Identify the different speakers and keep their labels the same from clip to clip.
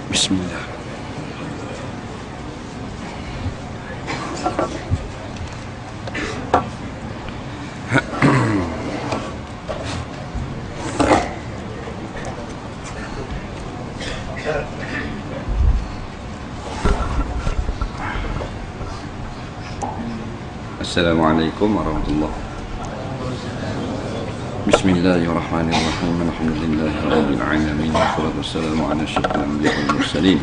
Speaker 1: Bismillah. Assalamualaikum warahmatullahi wabarakatuh. Bismillahirrahmanirrahim. Alhamdulillahirabbil alamin. Wassalatu wassalamu ala asyrafil anbiya'i wal mursalin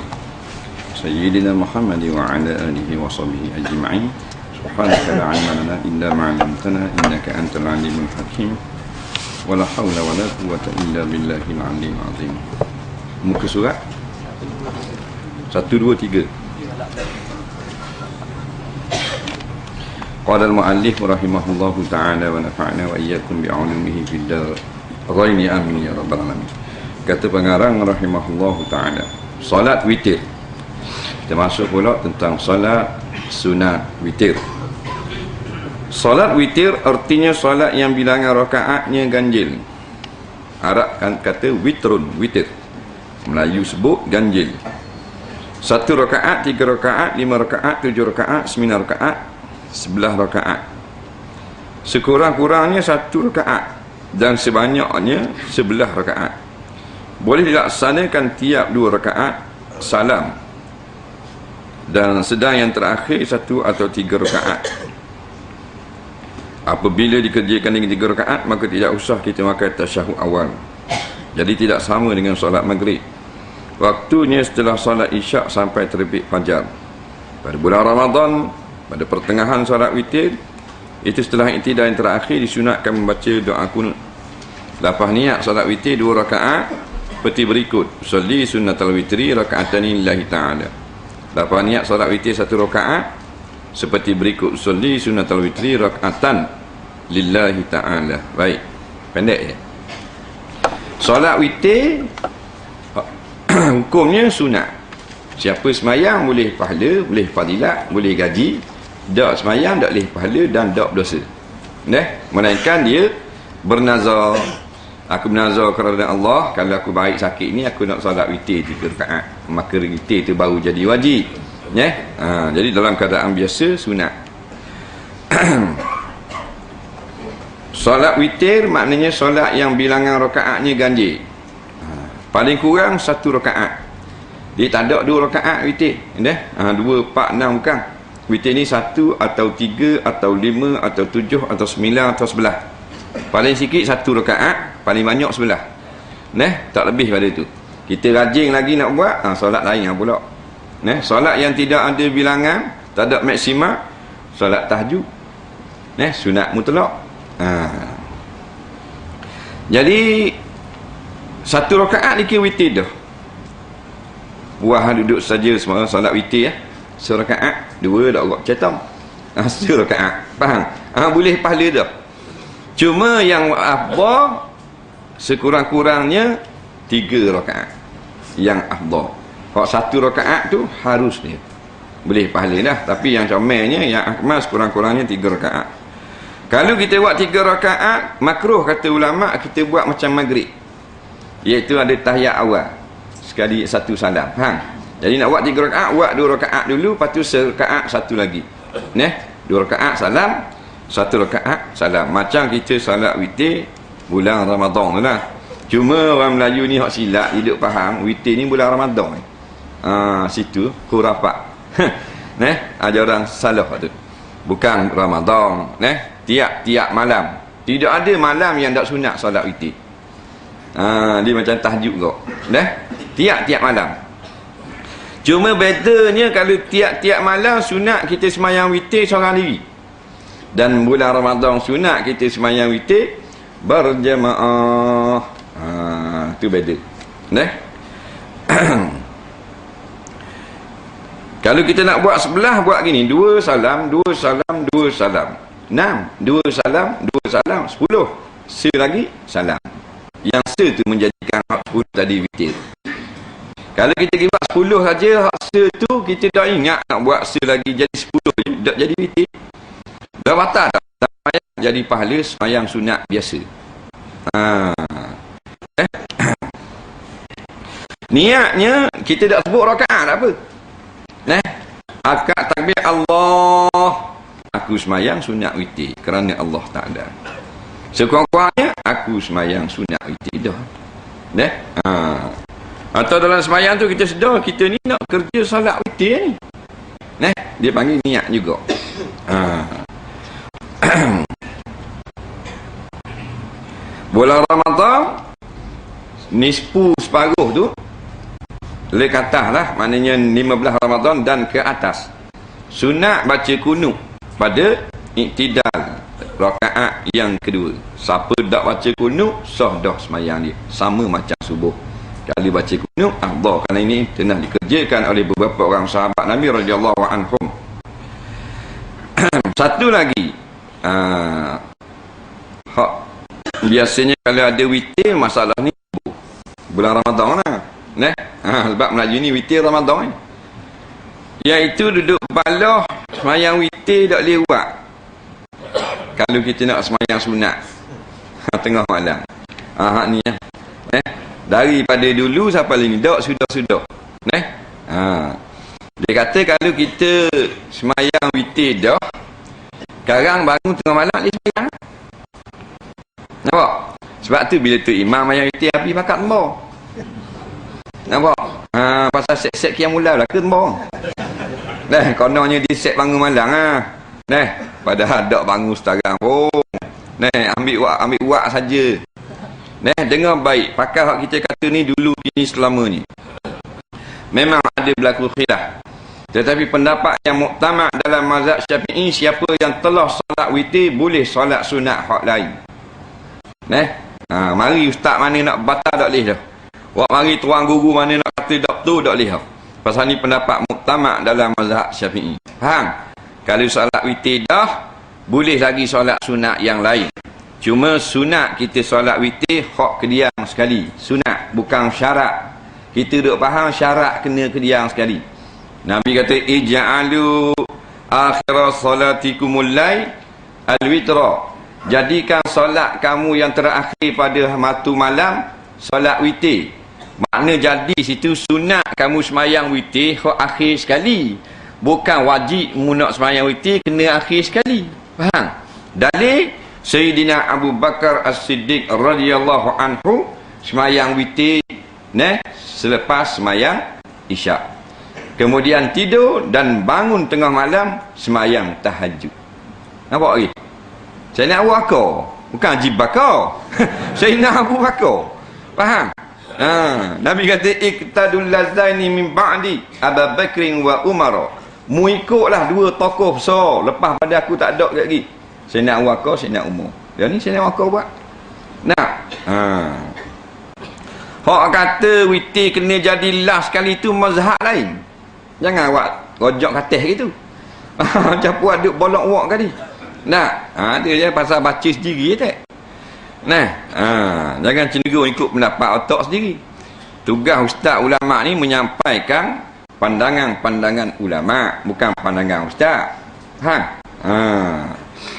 Speaker 1: sayyidina Muhammad wa ala alihi wa sahbihi ajma'in. Subhanaka la 'ilma lana illa ma 'allamtana innaka antal alimul hakim. Wala haula wala quwwata illa billahil aliyyil azim. Muka surat 1 2 3. Qala al-mu'allif rahimahullahu ta'ala wa nafa'na wa iyyakum bi'ulumihi fid dharain amin ya rabbal alamin. Kata pengarang rahimahullahu ta'ala, solat witir. Termasuk pula tentang solat sunat witir. Solat witir artinya solat yang bilangan rakaatnya ganjil. Arab kan kata witrun, witir. Melayu sebut ganjil. 1 rakaat, 3 rakaat, 5 rakaat, 7 rakaat, 9 rakaat, 11 rakaat. Sekurang-kurangnya 1 rakaat dan sebanyaknya 11 rakaat. Boleh dilaksanakan tiap 2 rakaat salam, dan sedang yang terakhir 1 atau 3 rakaat. Apabila dikerjakan dengan 3 rakaat, maka tidak usah kita makan tasyahud awal. Jadi tidak sama dengan solat maghrib. Waktunya setelah solat isyak sampai terbit fajar. Pada bulan Ramadan, pada pertengahan solat witir, itu setelah i'tidal yang terakhir disunatkan membaca doa kunut. Lepas niat solat witir 2 rakaat seperti berikut: Sholli sunnatal witri raka'atani lillahi ta'ala. Lepas niat solat witir 1 rakaat seperti berikut: Sholli sunnatal witri raka'atan lillahi ta'ala. Baik, pendek ya. Solat witir hukumnya sunat. Siapa semayang boleh pahala, boleh fadilat, boleh gaji. Tak semayang tak boleh pahala dan tak berdosa. Melainkan dia bernazar, aku bernazar kerana Allah, kalau aku baik sakit ni aku nak solat witir 3 rakaat, maka witir tu baru jadi wajib. Jadi dalam keadaan biasa sunat. Solat witir maknanya solat yang bilangan rakaatnya ganjil. Paling kurang 1 rakaat. Dia tak ada 2 rakaat witir. 2, 4, 6 bukan. Witir ni 1 atau 3 atau 5 atau 7 atau 9 atau 11. Paling sikit 1 rakaat, paling banyak 11. Tak lebih pada itu. Kita rajin lagi nak buat, solat lain pula. Solat yang tidak ada bilangan, tak ada maksimal, solat tahajud. Sunat mutlak. Jadi 1 rakaat dikira witir dah. Buah duduk saja semua solat witir 1 rakaat, 2 dak orang cetam. 1 rakaat. Faham? Boleh pahala dah. Cuma yang afdal sekurang-kurangnya 3 rakaat. Yang afdal. Kalau 1 rakaat tu harus dia. Boleh pahala dah, tapi yang comelnya, yang akmal sekurang-kurangnya 3 rakaat. Kalau kita buat 3 rakaat, makruh kata ulama kita buat macam maghrib. Iaitu ada tahiyat awal. Sekali 1 salam. Jadi nak buat 3 rakaat, buat 2 rakaat dulu, lepas tu serakaat 1 lagi. 2 rakaat salam, 1 rakaat salam. Macam kita salat witir bulan Ramadan tu lah. Cuma orang Melayu ni hak silap, dia duk faham witir ni bulan Ramadan. Situ khurafat. Ajaran salah tu. Bukan Ramadan. Tiap-tiap malam. Tidak ada malam yang tak sunat salat witir. Dia macam tahajud kau. Tiap-tiap malam. Cuma bedanya kalau tiap-tiap malam sunat kita semayang witir seorang diri. Dan bulan Ramadan sunat kita semayang witir berjemaah. Tu beda. Nah. Kalau kita nak buat sebelah, buat gini, 2 salam, 2 salam, 2 salam. 6, 2 salam, 2 salam, 10. Se lagi salam. Yang se tu menjadikan hak 10 tadi witir. Kalau kita pergi buat 10 saja, hak se tu kita tak ingat nak buat se lagi jadi 10 je, tak jadi witir. Dah batal dah. Jadi pahala semayang sunat biasa. Niatnya kita tak sebut rakaat tak apa. Akad takbir Allah, aku semayang sunat witir kerana Allah Ta'ala. Sekurang-kurangnya aku semayang sunat witir dah. Atau dalam semayang tu kita sedar kita ni nak kerja solat witir ni. Dia panggil niat juga. Bulan Ramadan nisfu separuh tu le kata lah, maknanya 15 Ramadan dan ke atas sunat baca kunut pada iktidal rakaat yang kedua. Siapa tak baca kunut sah dah semayang dia, sama macam subuh. Kalau baca kunut Allah, kerana ini telah dikerjakan oleh beberapa orang sahabat Nabi radhiyallahu anhum. Satu lagi hak biasanya kalau ada witir, masalah ni bulan Ramadan lah. Sebab Melayu ni witir Ramadan ni. Iaitu duduk balah semayang witir tak boleh buat. Kalau kita nak semayang sunat tengah malam. Hak ni lah. Daripada dulu sampai lini tak sudah-sudah. Dia kata kalau kita semayang witir dah, sekarang bangun tengah malam dia semayang. Nampak? Sebab tu bila tu imam semayang witir api pakat tembak. Nampak? Pasal set-set Qiyamul Lail lah ke tembak. Kononnya dia set bangun malam padahal tak bangun sekarang pun. Ambil uak saja. Dengar baik, pakai hak kita kata ni dulu kini selama ni. Memang ada berlaku khilaf. Tetapi pendapat yang muktamad dalam mazhab Syafi'i, siapa yang telah solat witir boleh solat sunat hak lain. Mari ustaz mana nak batal tak boleh dah. Wak mari tuan guru mana nak kata tak tu tak boleh dah. Pasal ni pendapat muktamad dalam mazhab Syafi'i. Faham? Kalau solat witir dah, boleh lagi solat sunat yang lain. Cuma sunat kita solat witir hak kediam sekali. Sunat, bukan syarat. Kita duk faham syarat kena kediam sekali. Nabi kata ij'alu akhir salatikumul lail al-witra. Jadikan solat kamu yang terakhir pada waktu malam solat witir. Makna jadi situ sunat kamu semayang witir hak akhir sekali. Bukan wajib mu nak semayang witir kena akhir sekali. Faham? Dalil Sayyidina Abu Bakar As-Siddiq radhiyallahu anhu semayang witir selepas semayang isyak. Kemudian tidur dan bangun tengah malam semayang tahajud. Nampak lagi? Sayyidina Abu Bakar, bukan Haji Bakar. Sayyidina Abu Bakar. Faham? Nabi kata iqtadul lazaini min ba'di Abu Bakrin wa Umar. Mu ikutlah dua tokoh besar lepas pada aku tak ada lagi. Sayyidina Abu Bakar, Sayyidina Umar. Dia ni Sayyidina Abu Bakar buat. Hak kata witir kena jadi last sekali tu mazhab lain. Jangan buat rojok kates gitu. Macam puak duk bolok wak tadi. Dia je pasal baca sendiri tak. Jangan cenderung ikut pendapat otak sendiri. Tugas ustaz ulama ni menyampaikan pandangan-pandangan ulama, bukan pandangan ustaz.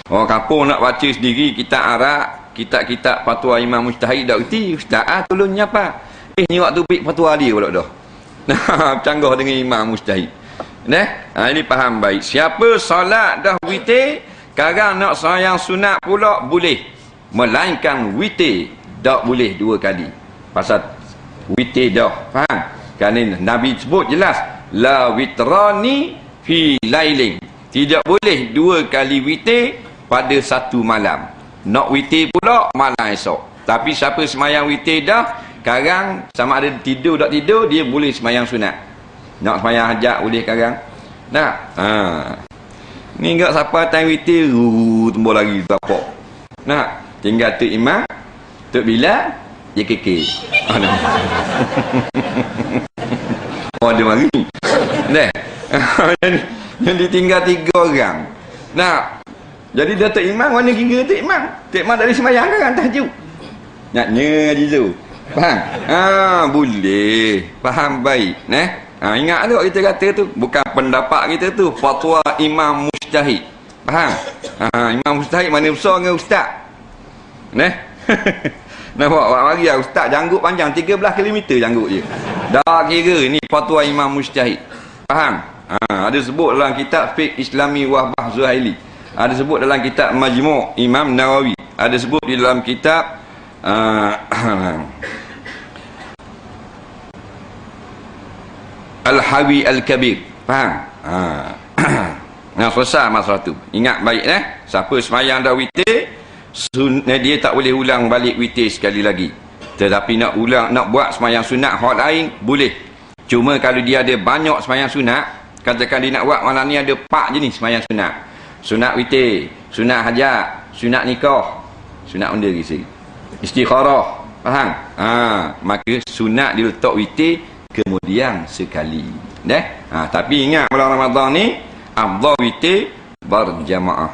Speaker 1: Orang kampung nak baca sendiri kitab Arab, kitab-kitab fatwa Imam Mujtahid dak reti, ustaz tolongnya apa? Ni waktu bik fatwa dia pula dah. Canggah dengan Imam Mujtahid. Ini faham baik. Siapa solat dah witir, sekarang nak sayang sunat pula boleh. Melainkan witir tak boleh dua kali. Pasal witir dah. Faham? Kerana Nabi sebut jelas la witrani fi lailin. Tidak boleh dua kali witir pada satu malam. Nak witir pula malam esok. Tapi siapa semayang witir dah, sekarang sama ada tidur tak tidur, dia boleh semayang sunat. Nak semayang hajat boleh sekarang. Ni enggak siapa time witir, tembur lagi tapak. Nah, tinggal Tok Imam, Tok Bilal, dia kekek. Oh, dia mari. Nah, yang ditinggal 3 orang. Nah, jadi Datuk Imam, mana kira Datuk Imam? Datuk Imam dari semayang kan tahajud. Naknya je tu. Faham? Boleh. Faham baik. Ingat tu kita kata tu, bukan pendapat kita tu, fatwa Imam Mujtahid. Faham? Imam Mujtahid mana besar dengan ustaz. Nampak mari lah ustaz janggut panjang 13 km janggut je. Dah kira ni fatwa Imam Mujtahid. Faham? Ada sebut dalam kitab Fiqh Islami Wahbah Zuhaili. Ada sebut dalam kitab Majmu' Imam Nawawi. Ada sebut di dalam kitab Al-Hawi Al-Kabir. Faham? Nah, selesai masalah tu. Ingat baik siapa semayang dah witir, dia tak boleh ulang balik witir sekali lagi. Tetapi nak buat semayang sunat hak lain boleh. Cuma kalau dia ada banyak semayang sunat, katakan dia nak buat malam ni ada 4 jenis semayang sunat. Sunat witir, sunat hajat, sunat nikah, sunat undur isi, istikharah. Faham? Maka sunat diletak witir kemudian sekali. Tapi ingat bulan Ramadan ni afdal witir berjamaah.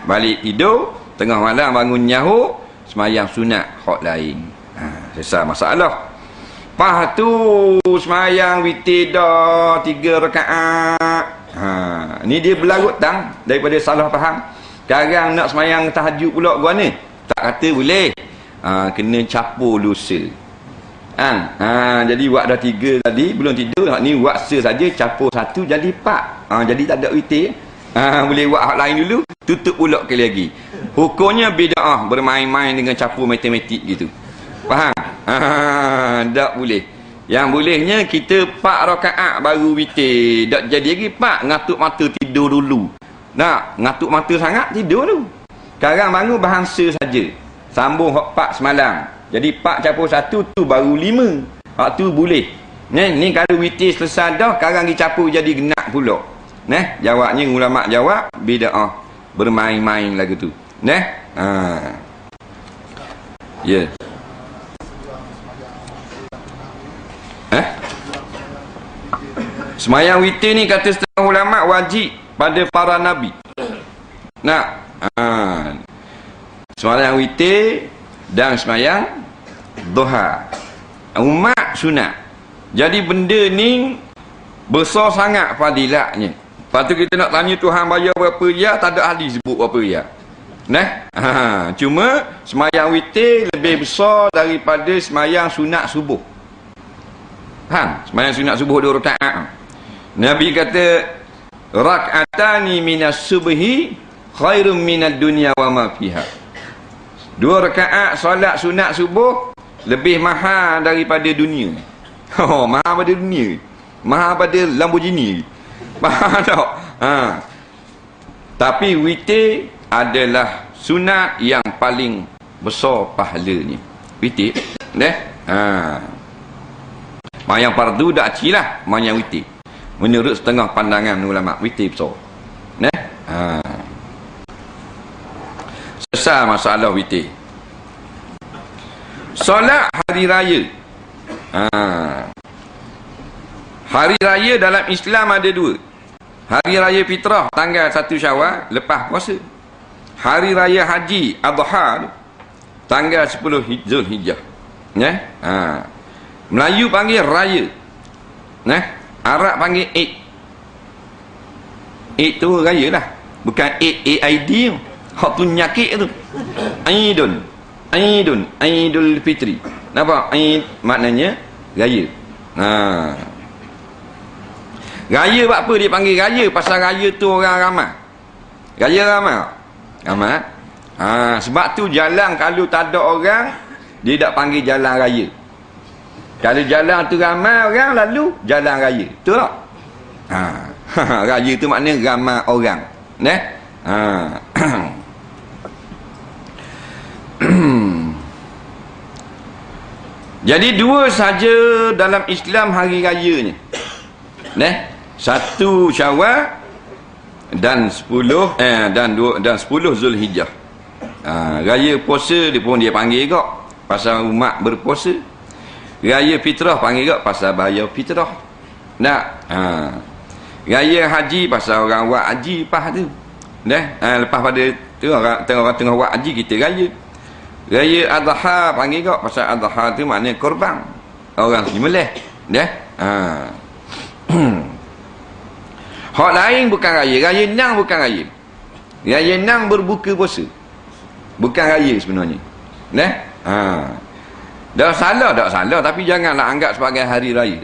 Speaker 1: Balik tidur tengah malam bangun nyahu semayang sunat hak lain. Selesai masalah. Lepas tu semayang witir dah 3 rakaat. Ni dia berlarut tang daripada salah faham. Sekarang nak semayang tahajud pula gua ni. Tak kata boleh. Kena capur lusa. Jadi buat dah 3 tadi belum tidur, ni buat saja capur 1 jadi 4. Jadi tak ada witir. Boleh buat hak lain dulu, tutup pula sekali lagi. Hukumnya bid'ah, bermain-main dengan capur matematik gitu. Faham? Tak boleh. Yang bolehnya kita 4 rakaat baru witir. Tak jadi lagi 4, ngatuk mata tidur dulu. Nak ngatuk mata sangat tidur dulu. Sekarang bangun bahasa saja. Sambung hak 4 semalam. Jadi 4 capur 1 tu baru 5. Hak tu boleh. Ni kalau witir selesai dah, sekarang dicapur jadi genak pula. Jawabnya ulama jawab bid'ah, bermain-main lagu tu. Ya. Semayang witir ni kata setengah ulama wajib pada para nabi. Semayang witir dan semayang duha umat sunat. Jadi benda ni besar sangat fadilatnya. Lepas tu kita nak tanya Tuhan bayar berapa ya, tak ada ahli sebut berapa ya. Cuma semayang witir lebih besar daripada semayang sunat subuh. Semayang sunat subuh 2 rakaat. Nabi kata rak'atani minas subhi khairum minad dunya wa ma fiha. 2 rakaat solat sunat subuh lebih mahal daripada dunia. Mahal pada dunia. Mahal pada Lamborghini. Faham tak? Tapi witir adalah sunat yang paling besar pahalanya. Witir. Mayang fardu dak cilah mayang witir. Menurut setengah pandangan ulama, witir besar. Selesai masalah witir. Solat hari raya. Hari raya dalam Islam ada 2. Hari raya fitrah tanggal 1 Syawal lepas puasa. Hari raya haji Adha tanggal 10 Zulhijjah. Melayu panggil raya. Arab panggil Eid. Eid tu raya lah. Bukan AID. Hak tu nyakit tu. Aidul Fitri. Nampak? Aid maknanya raya. Raya buat apa dia panggil raya? Pasal raya tu orang ramai. Raya ramai. Sebab tu jalan kalau tak ada orang, dia tak panggil jalan raya. Kalau jalan tu ramai orang lalu, jalan raya. Betul tak? Raya tu maknanya ramai orang. Jadi 2 saja dalam Islam hari rayanya. 1 Syawal, dan 10 dan 10 Zulhijjah. Raya puasa dia panggil kok pasal umat berpuasa. Raya fitrah panggil kok pasal bayar fitrah. Raya haji pasal orang buat haji lepas tu. Lepas pada tu orang tengah buat haji kita raya. Raya Adha panggil kok pasal Adha tu maknanya korban. Orang sembelih. Hak lain bukan raya. Raya Nang bukan raya. Raya Nang berbuka puasa. Bukan raya sebenarnya. Dah salah tapi janganlah anggap sebagai hari raya.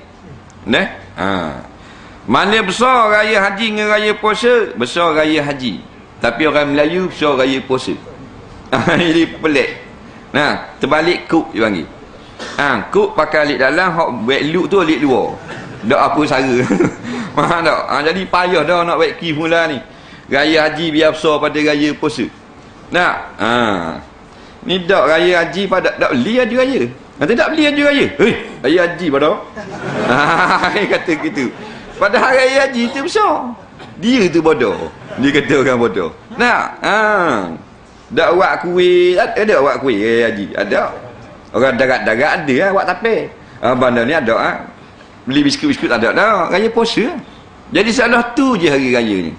Speaker 1: Mana besar raya haji dengan raya puasa? Besar raya haji. Tapi orang Melayu besar raya puasa. Jadi pelik. Terbalik kuk dia panggil. Kuk pakai alik dalam, hak buat luk tu alik luar. Tak apa sara. Faham tak? Jadi payah dah nak buat kif mula ni. Raya haji biar besar pada raya puasa. Ni tak raya haji pada tak beli haji raya. Nanti tak beli haji raya. Raya haji pada. Kata gitu. Padahal raya haji tu besar. Dia tu bodoh. Dia kata orang bodoh. Tak buat kuih. Ada buat kuih raya haji? Ada. Orang darat-darat ada buat tape. Bandar ni ada beli biskut-biskut ada dah. Raya puasa. Jadi salah tu je hari raya ni.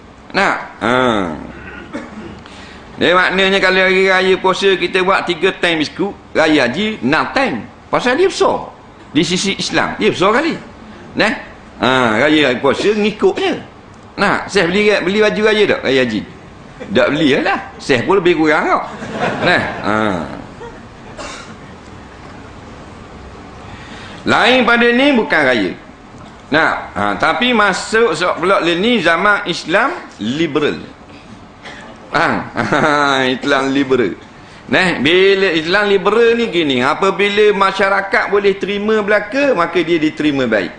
Speaker 1: Dia maknanya kalau hari raya puasa kita buat 3 time biskut, raya haji 6 time. Pasal dia besar. Di sisi Islam dia besar kali. Raya puasa ngikutnya. Saya beli baju raya tak raya haji? Tak beli lah. Saya pun lebih kurang kau. Lain pada ni bukan raya. Tapi masuk pula ni zaman Islam liberal. Islam liberal. Bila Islam liberal ni gini, apabila masyarakat boleh terima belaka, maka dia diterima baik.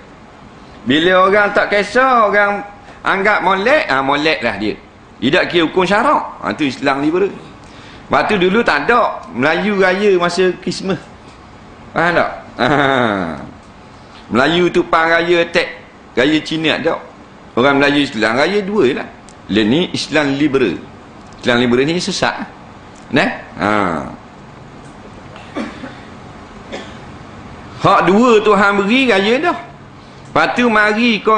Speaker 1: Bila orang tak kisah, orang anggap molek, molek lah dia. Tidak kira hukum syarak. Itu Islam liberal. Lepas tu dulu tak ada Melayu raya masa Christmas. Faham tak? Melayu tu pang raya attack. Raya Cina tak? Orang Melayu Islam raya dua lah. Ni Islam liberal. Islam liberal ni sesat. Hak dua Tuhan beri raya dah. Lepas tu mari kau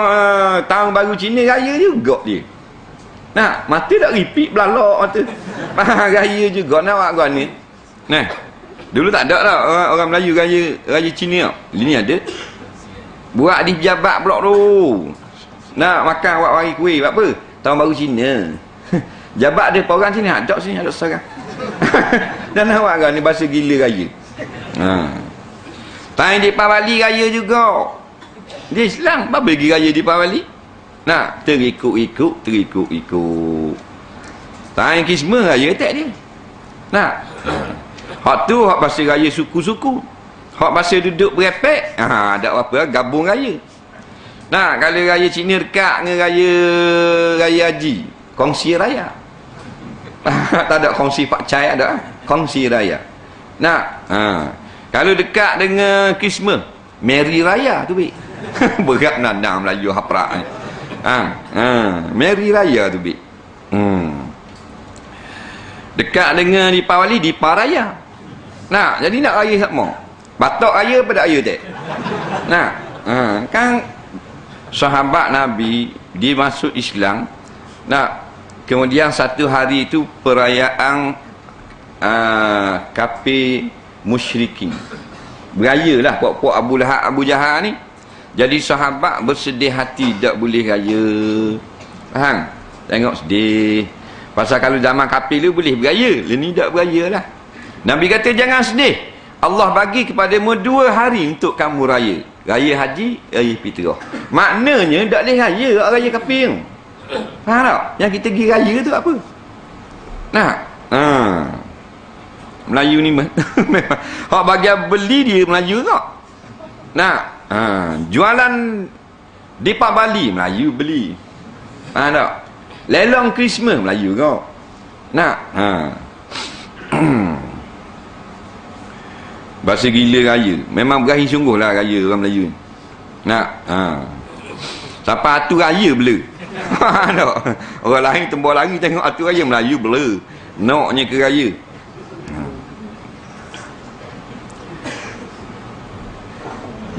Speaker 1: tahun baru Cina raya juga dia. Mata tak repeat belalak mata. Raya juga nak buat kau ni. Dulu tak ada lah orang Melayu raya Cina. Ini ada. Buat di pejabat pula tu. Nak makan buat hari kuih buat apa? Tahun baru Cina. Jabat ada orang sini ada sini ada seorang. Dan nak buat kau ni bahasa gila raya. Tahun Deepavali raya juga. Dia Islam apa bagi raya Deepavali? Terikut-ikut. Tahun Christmas raya tak dia. Hak tu hak bahasa raya suku-suku. Hak bahasa duduk berepek, tak apa gabung raya. Kalau raya Cina dekat dengan raya haji, kongsi raya. Tak ada kongsi pak cai ada, kongsi raya. Kalau dekat dengan Christmas, Merry Raya tu baik. Berat nandang Melayu haprak ni. Merry Raya tu baik. Dekat dengan Deepavali, Deepa Raya. Jadi nak raya sama. Batok raya pada raya tak? Kan sahabat Nabi dia masuk Islam. Kemudian satu hari itu perayaan kafir musyrikin. Berayalah puak-puak Abu Lahab, Abu Jahal ni. Jadi sahabat bersedih hati tak boleh raya. Faham? Tengok sedih. Pasal kalau zaman kafir tu boleh beraya, ni tak beraya lah. Nabi kata jangan sedih. Allah bagi kepadamu 2 hari untuk kamu raya. Raya haji, raya fitrah. Maknanya tak boleh raya raya kafir. Faham tak? Yang kita pergi raya tu apa? Melayu ni memang hak bagian beli dia Melayu tak? Jualan Deepavali Melayu beli. Faham tak? Lelang Christmas Melayu kau. Bahasa gila raya. Memang berakhir sungguh lah raya orang Melayu ni. Sampai tu raya bela. Tak. Orang lain tembak lari tengok atu raya, Melayu blur. Noknya ke raya.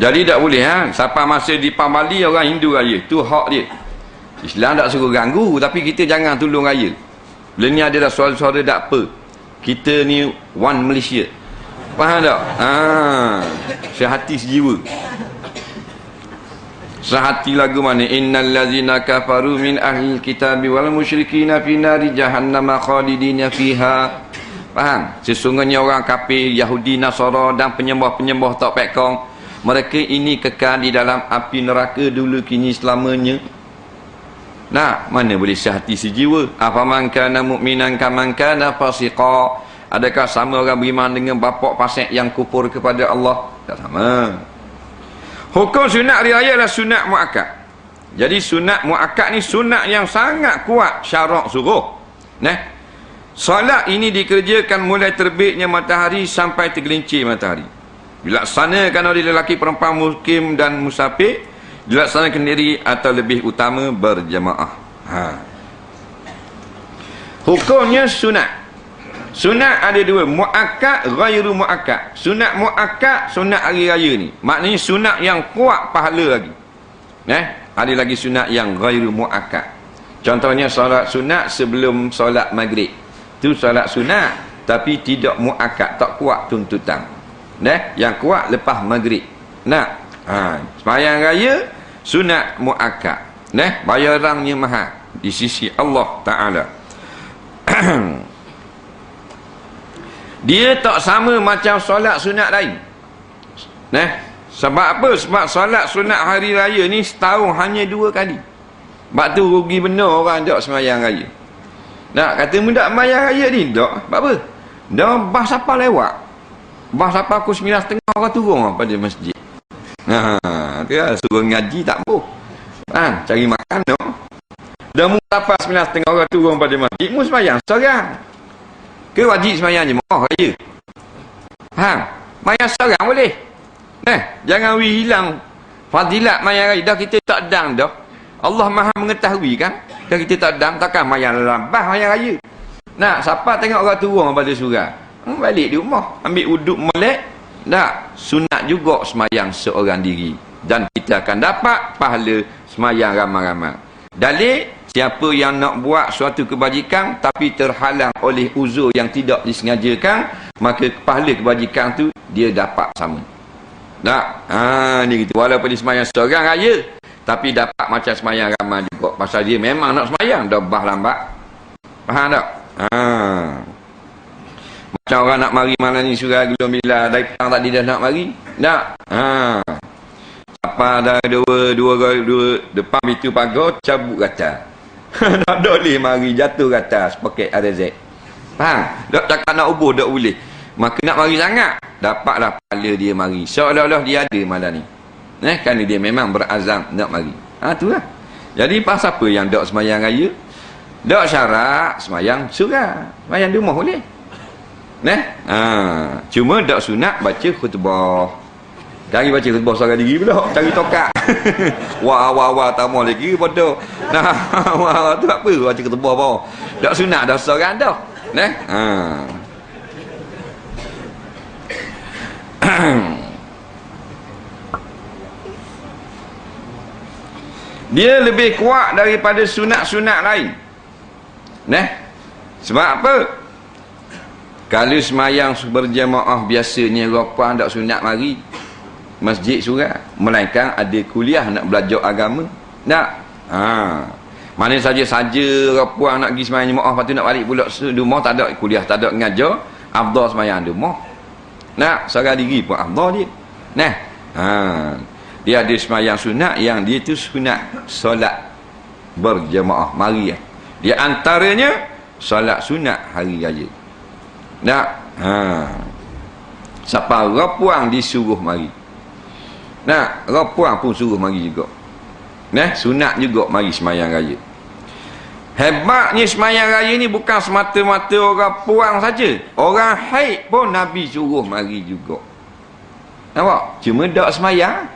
Speaker 1: Jadi tak boleh sampai masa di Pamali orang Hindu raya. Tu hak dia. Islam tak suruh ganggu, tapi kita jangan tolong raya. Bila ni adalah suara-suara tak apa. Kita ni one Malaysia. Faham tak? Sehati sejiwa. Sehati lagu mana? Innal ladzina kafaru min ahli kitabi wal musyrikina fi nari jahannam khalidina fiha. Faham? Sesungguhnya orang kafir, Yahudi, Nasara dan penyembah-penyembah tak pekong, mereka ini kekal di dalam api neraka dulu kini selamanya. Nah, mana boleh sehati sejiwa? Afaman kana mu'minan kaman kana fasiqa. Adakah sama orang beriman dengan bapak fasik yang kufur kepada Allah? Tak sama. Hukum sunat hari raya adalah sunat muakkad. Jadi sunat muakkad ni sunat yang sangat kuat syarak suruh. Solat ini dikerjakan mulai terbitnya matahari sampai tergelincir matahari. Dilaksanakan oleh lelaki, perempuan, mukim dan musafir. Dilaksanakan sendiri atau lebih utama berjamaah. Hukumnya sunat. Sunat ada dua, muakkad, ghairu muakkad. Sunat muakkad, sunat hari raya ni. Maknanya sunat yang kuat pahala lagi. Ada lagi sunat yang ghairu muakkad. Contohnya solat sunat sebelum solat maghrib. Itu solat sunat tapi tidak muakkad, tak kuat tuntutan. Yang kuat lepas maghrib. Sembahyang raya sunat muakkad. Bayarannya mahal di sisi Allah Taala. Dia tak sama macam solat sunat lain. Sebab apa? Sebab solat sunat hari raya ni setahun hanya 2 kali. Sebab tu rugi benar orang tak sembahyang raya. Kata muda sembahyang raya ni tak. Sebab apa? Dah bah siapa lewat. Bah siapa pukul 9.30 orang turun pada masjid. Suruh ngaji tak boleh. Cari makan no. Dah mu siapa 9.30 orang turun pada masjid, mu sembahyang seorang. Ke wajib sembahyang je mau raya. Sembahyang seorang boleh. Jangan hilang fadilat sembahyang raya. Dah kita tak dang dah. Allah Maha mengetahui kan. Dah kita tak dang, takkan sembahyang lambah sembahyang raya. Siapa tengok orang turun pada surau, balik di rumah, ambil uduk molek. Sunat juga sembahyang seorang diri, dan kita akan dapat pahala sembahyang ramai-ramai. Dalil, siapa yang nak buat suatu kebajikan tapi terhalang oleh uzur yang tidak disengajakan, maka pahala kebajikan tu dia dapat sama. Ni gitu. Walaupun dia sembahyang seorang raya, tapi dapat macam sembahyang ramai juga, pasal dia memang nak sembahyang dah bah lambat. Faham tak? Macam orang nak mari malam ni surah gelom bila dari petang tadi dah nak mari. Apa dah dua depan pintu pagar cabut kata. Tak boleh mari, jatuh ke atas pakai RZ. Faham? Tak cakap nak ubuh tak boleh. Maka nak mari sangat, dapatlah pahala dia mari. Seolah-olah dia ada malam ni. Kerana dia memang berazam nak mari. Tu lah. Jadi pasal apa yang tak sembahyang raya? Tak syarat sembahyang surah. Sembahyang di rumah boleh. Cuma tak sunat baca khutbah. Cari baca khutbah seorang diri pula. Cari tokak. Wah, tamu lagi bodoh. Wah, tu apa? Baca khutbah bawah. Tak sunat dah seorang dah. Dia lebih kuat daripada sunat-sunat lain. Sebab apa? Kalau semayang berjamaah biasanya rupa tak sunat mari masjid surah, melainkan ada kuliah nak belajar agama. Mana saja-saja rupa nak pergi semayang jemaah, lepas tu nak balik pula di rumah, tak ada kuliah, tak ada ngajar, afdal semayang di rumah. Seorang diri pun afdal dia. Dia ada semayang sunat yang dia tu sunat solat berjamaah mari. Dia antaranya solat sunat hari raya. Siapa rapuang disuruh mari. Rapuang pun suruh mari juga. Sunat juga mari semayang raya. Hebatnya semayang raya ni bukan semata-mata orang puang saja. Orang haid pun Nabi suruh mari juga. Nampak? Cuma tak semayang.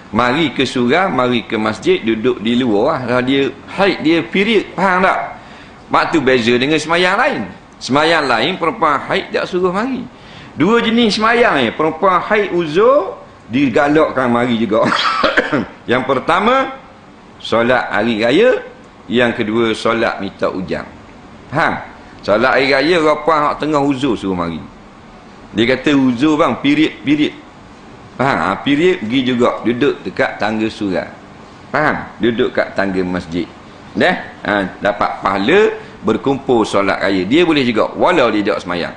Speaker 1: Mari ke surau, mari ke masjid, duduk di luar lah. Dia haid, dia period. Faham tak? Waktu beza dengan semayang lain. Semayang lain, perempuan haid tak suruh mari. Dua jenis semayang ni. Perempuan haid uzur, digalakkan mari juga. Yang pertama, solat hari raya. Yang kedua, solat minta ujang. Faham? Solat hari raya, perempuan hak tengah uzur suruh mari. Dia kata uzur bang, period. Faham? Period pergi juga duduk dekat tangga surau. Faham? Duduk kat tangga masjid. Dapat pahala berkumpul solat raya. Dia boleh juga walau dia tak semayang.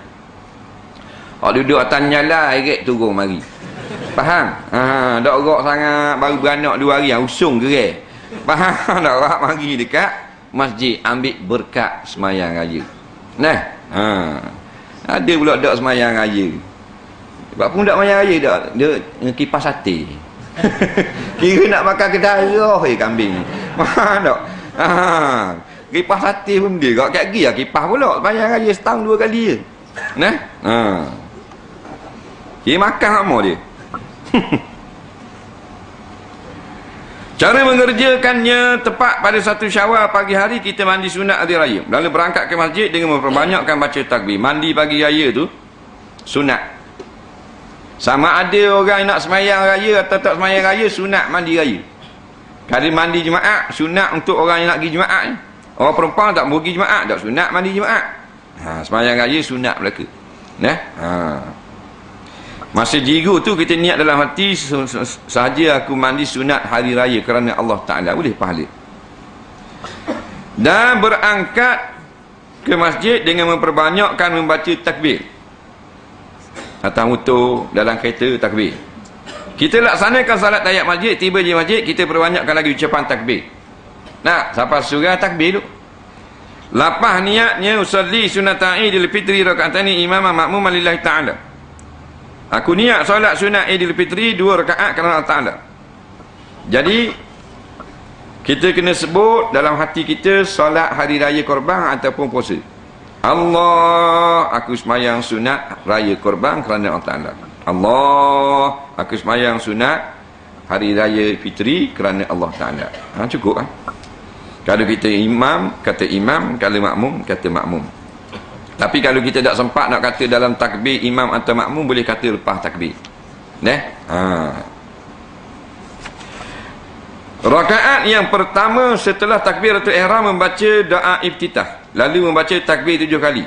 Speaker 1: Hak duduk atas nyala heret turun mari. Faham? Tak gerak sangat, baru beranak 2 hari usung gerai. Faham? Tak gerak mari dekat masjid ambil berkat semayang raya. Ada pula tak semayang raya. Sebab pun tak semayang raya tak, dia kipas sate. Kira nak makan kedai kambing. Faham tak? Kipas sate pun dia kat gigi lah kipas pula. Semayang raya setahun 2 kali je. Kira makan sama dia. Cara mengerjakannya tepat pada 1 Syawal pagi hari kita mandi sunat hari raya. Lalu berangkat ke masjid dengan memperbanyakkan baca takbir. Mandi pagi raya tu sunat. Sama ada orang nak semayang raya atau tak semayang raya, sunat mandi raya. Kalau mandi jemaah, sunat untuk orang yang nak pergi jemaah ni. Orang perempuan tak pergi jemaah, tak sunat mandi jemaah. Semayang raya sunat belaka. Masa jiru tu kita niat dalam hati, sahaja aku mandi sunat hari raya kerana Allah Ta'ala, boleh pahala. Dan berangkat ke masjid dengan memperbanyakkan membaca takbir. Atas motor, dalam kereta, takbir. Kita laksanakan salat tahiyat masjid, tiba di masjid, kita perbanyakkan lagi ucapan takbir. Sampai surau takbir tu. Lepas niatnya, usalli sunata idil fitri rakaatani imam makmum lillahi ta'ala. Aku niat solat sunat idil fitri 2 rakaat kerana Allah Ta'ala. Jadi, kita kena sebut dalam hati kita solat hari raya korban ataupun puasa. Allah, aku semayang sunat raya korban kerana Allah Ta'ala. Allah, aku semayang sunat hari raya fitri kerana Allah Ta'ala. Cukup kan? Kalau kita imam, kata imam. Kalau makmum, kata makmum. Tapi kalau kita tak sempat nak kata dalam takbir imam atau makmum, boleh kata lepas takbir. Rakaat yang pertama setelah takbiratul ihram membaca doa iftitah. Lalu membaca takbir 7 kali.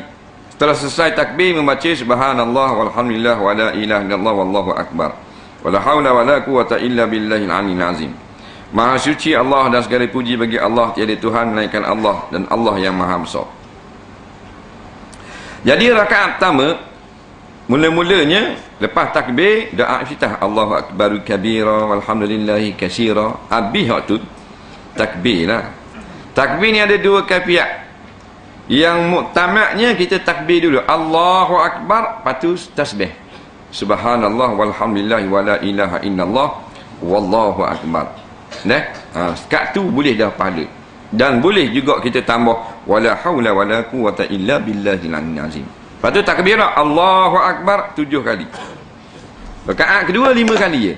Speaker 1: Setelah selesai takbir membaca subhanallah walhamdulillah wa la ilaha illallah wallahu akbar. Wa la haula wa la quwata illa billahil aliyyil azim. Maha suci Allah dan segala puji bagi Allah, tiada Tuhan melainkan Allah dan Allah yang Maha Besar. Jadi rakaat pertama mula-mulanya lepas takbir doa iftitah Allahu akbar kabira walhamdulillahi katsira. Habis waktu takbir lah. Takbir ni ada 2 kaifiat. Yang muktamadnya kita takbir dulu Allahu akbar, lepas tu tasbih subhanallah walhamdulillahi wa la ilaha illallah wallahu akbar. Sekat tu boleh dah pahala. Dan boleh juga kita tambah wala haula wala quwata illa billahil aliyyil azim. Lepas tu takbirah Allahu akbar 7 kali. Rakaat kedua 5 kali je.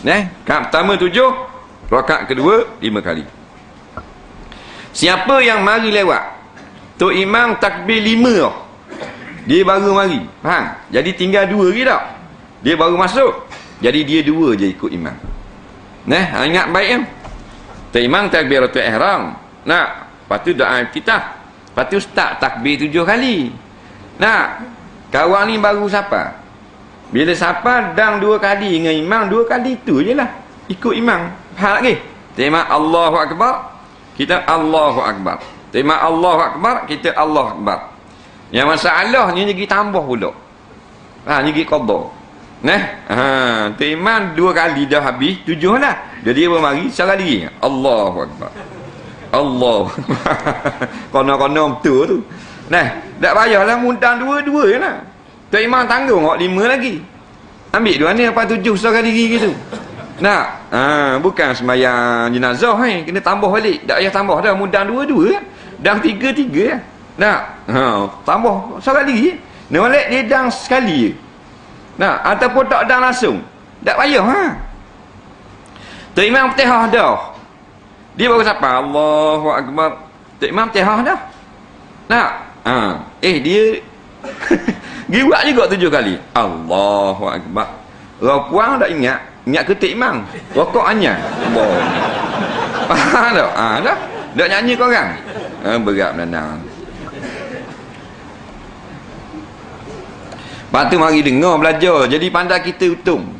Speaker 1: Rakaat pertama 7, rakaat kedua 5 kali. Siapa yang mari lewat, Tok Imam takbir 5 tau, dia baru mari. Faham? Jadi tinggal 2 lagi tak? Dia baru masuk. Jadi dia 2 je ikut imam. Ingat baik kan? Tok Imam takbiratul ihram. Lepas tu doa iftitah. Lepas tu start takbir 7 kali. Kawan ni baru sapa. Bila sapa dang 2 kali dengan imam, 2 kali tu je lah ikut imam. Faham lagi? Tok Imam Allahu akbar, kita Allahu akbar. Terima Allahu akbar, kita Allah akbar. Yang masalah ni lagi tambah pula. Ni lagi qada. Terima 2 kali dah habis, 7 lah. Jadi dia mari salah lagi. Allahu akbar. Allah. Kono-kono betul tu. Tak payahlah mudang 2 je lah. Tok Imam tanggung 5 lagi. Ambil 2 ni apa 7 sekali lagi gitu. Bukan sembahyang jenazah kena tambah balik. Tak payah tambah dah, mudang 2 dan 3 tambah sekali lagi. Molek dia dang sekali je. Ataupun tak dang langsung. Tak payah Tok Imam Fatihah dah. Dia baru siapa? Allahu Akbar. Tok Imam Fatihah dah. Nak? Dia dia buat juga 7 kali. Allahu Akbar. Orang puang tak ingat ke Tok Imam? Rokok hanya. Allah. Faham tak? Dah. Tak nyanyi korang. Berat menandang. Lepas tu mari dengar belajar. Jadi pandai kita untung.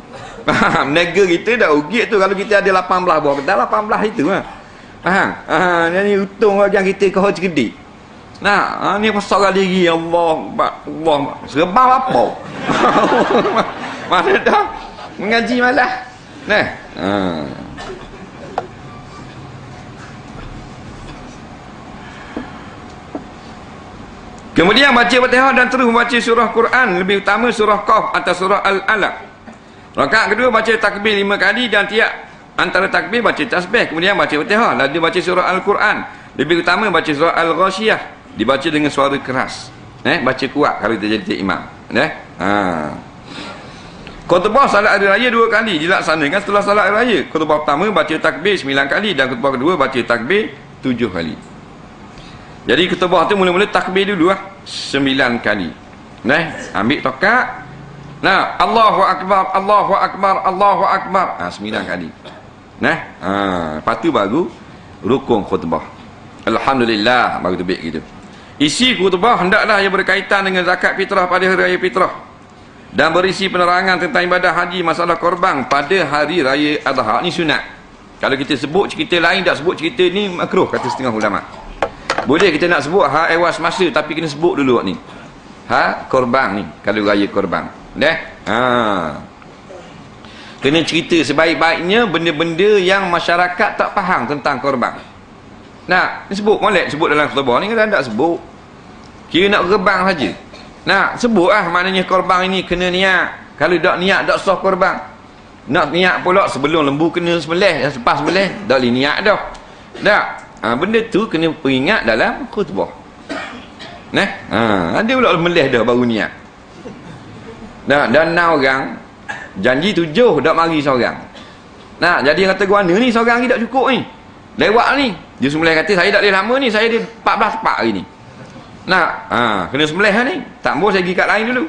Speaker 1: Faham? Negara kita dah rugi tu kalau kita ada 18 buah. Kita 18 itu lah. Faham? Jadi untung orang kita kau cerdik. Nah, ni pasal diri Allah. Allah. Serebang apa? Mana dah mengaji malah. Nah. Kemudian baca Fatihah dan terus membaca surah Quran, lebih utama surah Qaf atau surah Al-Alaq. Rakaat kedua baca takbir 5 kali dan tiap antara takbir baca tasbih, kemudian baca Fatihah, lalu baca surah Al-Quran. Lebih utama baca surah Al-Ghasyiyah, dibaca dengan suara keras. Baca kuat kalau kita jadi imam. Khutbah salat hari raya 2 kali dilaksanakan setelah salat hari raya. Khutbah pertama baca takbir 9 kali dan khutbah kedua baca takbir 7 kali. Jadi khutbah tu mula-mula takbir dulu 9 kali. Ambil tokat. Allahu Akbar, Allahu Akbar, Allahu Akbar. 9 kali. Lepas tu baru rukun khutbah. Alhamdulillah, baru tebik gitu. Isi khutbah hendaklah yang berkaitan dengan zakat fitrah pada hari raya fitrah dan berisi penerangan tentang ibadah haji, masalah korban pada hari raya Adha. Ni sunat. Kalau kita sebut cerita lain, tak sebut cerita ni makruh kata setengah ulama. Boleh kita nak sebut ewas masa, tapi kena sebut dulu ni. Korban ni, kalau raya korban. Kena cerita sebaik-baiknya benda-benda yang masyarakat tak faham tentang korban. Ni sebut molek, sebut dalam khutbah ni kan tak sebut. Kira nak korban saja. Sebut maknanya korban ini kena niat. Kalau tak niat tak sah korban. Nak niat pula sebelum lembu kena sembelih, selepas sembelih tak boleh niat dah. Benda tu kena peringat dalam khutbah. Ada pula melih dah baru niat. Dan 6 orang janji 7 tak mari seorang. Jadi kata gua ni seorang ni tak cukup ni. Lewat ni. Dia sembelih kata saya tak boleh lama ni, saya ada 14 tepat hari ni. Kena sembelih ni. Tak boleh saya pergi kat lain dulu.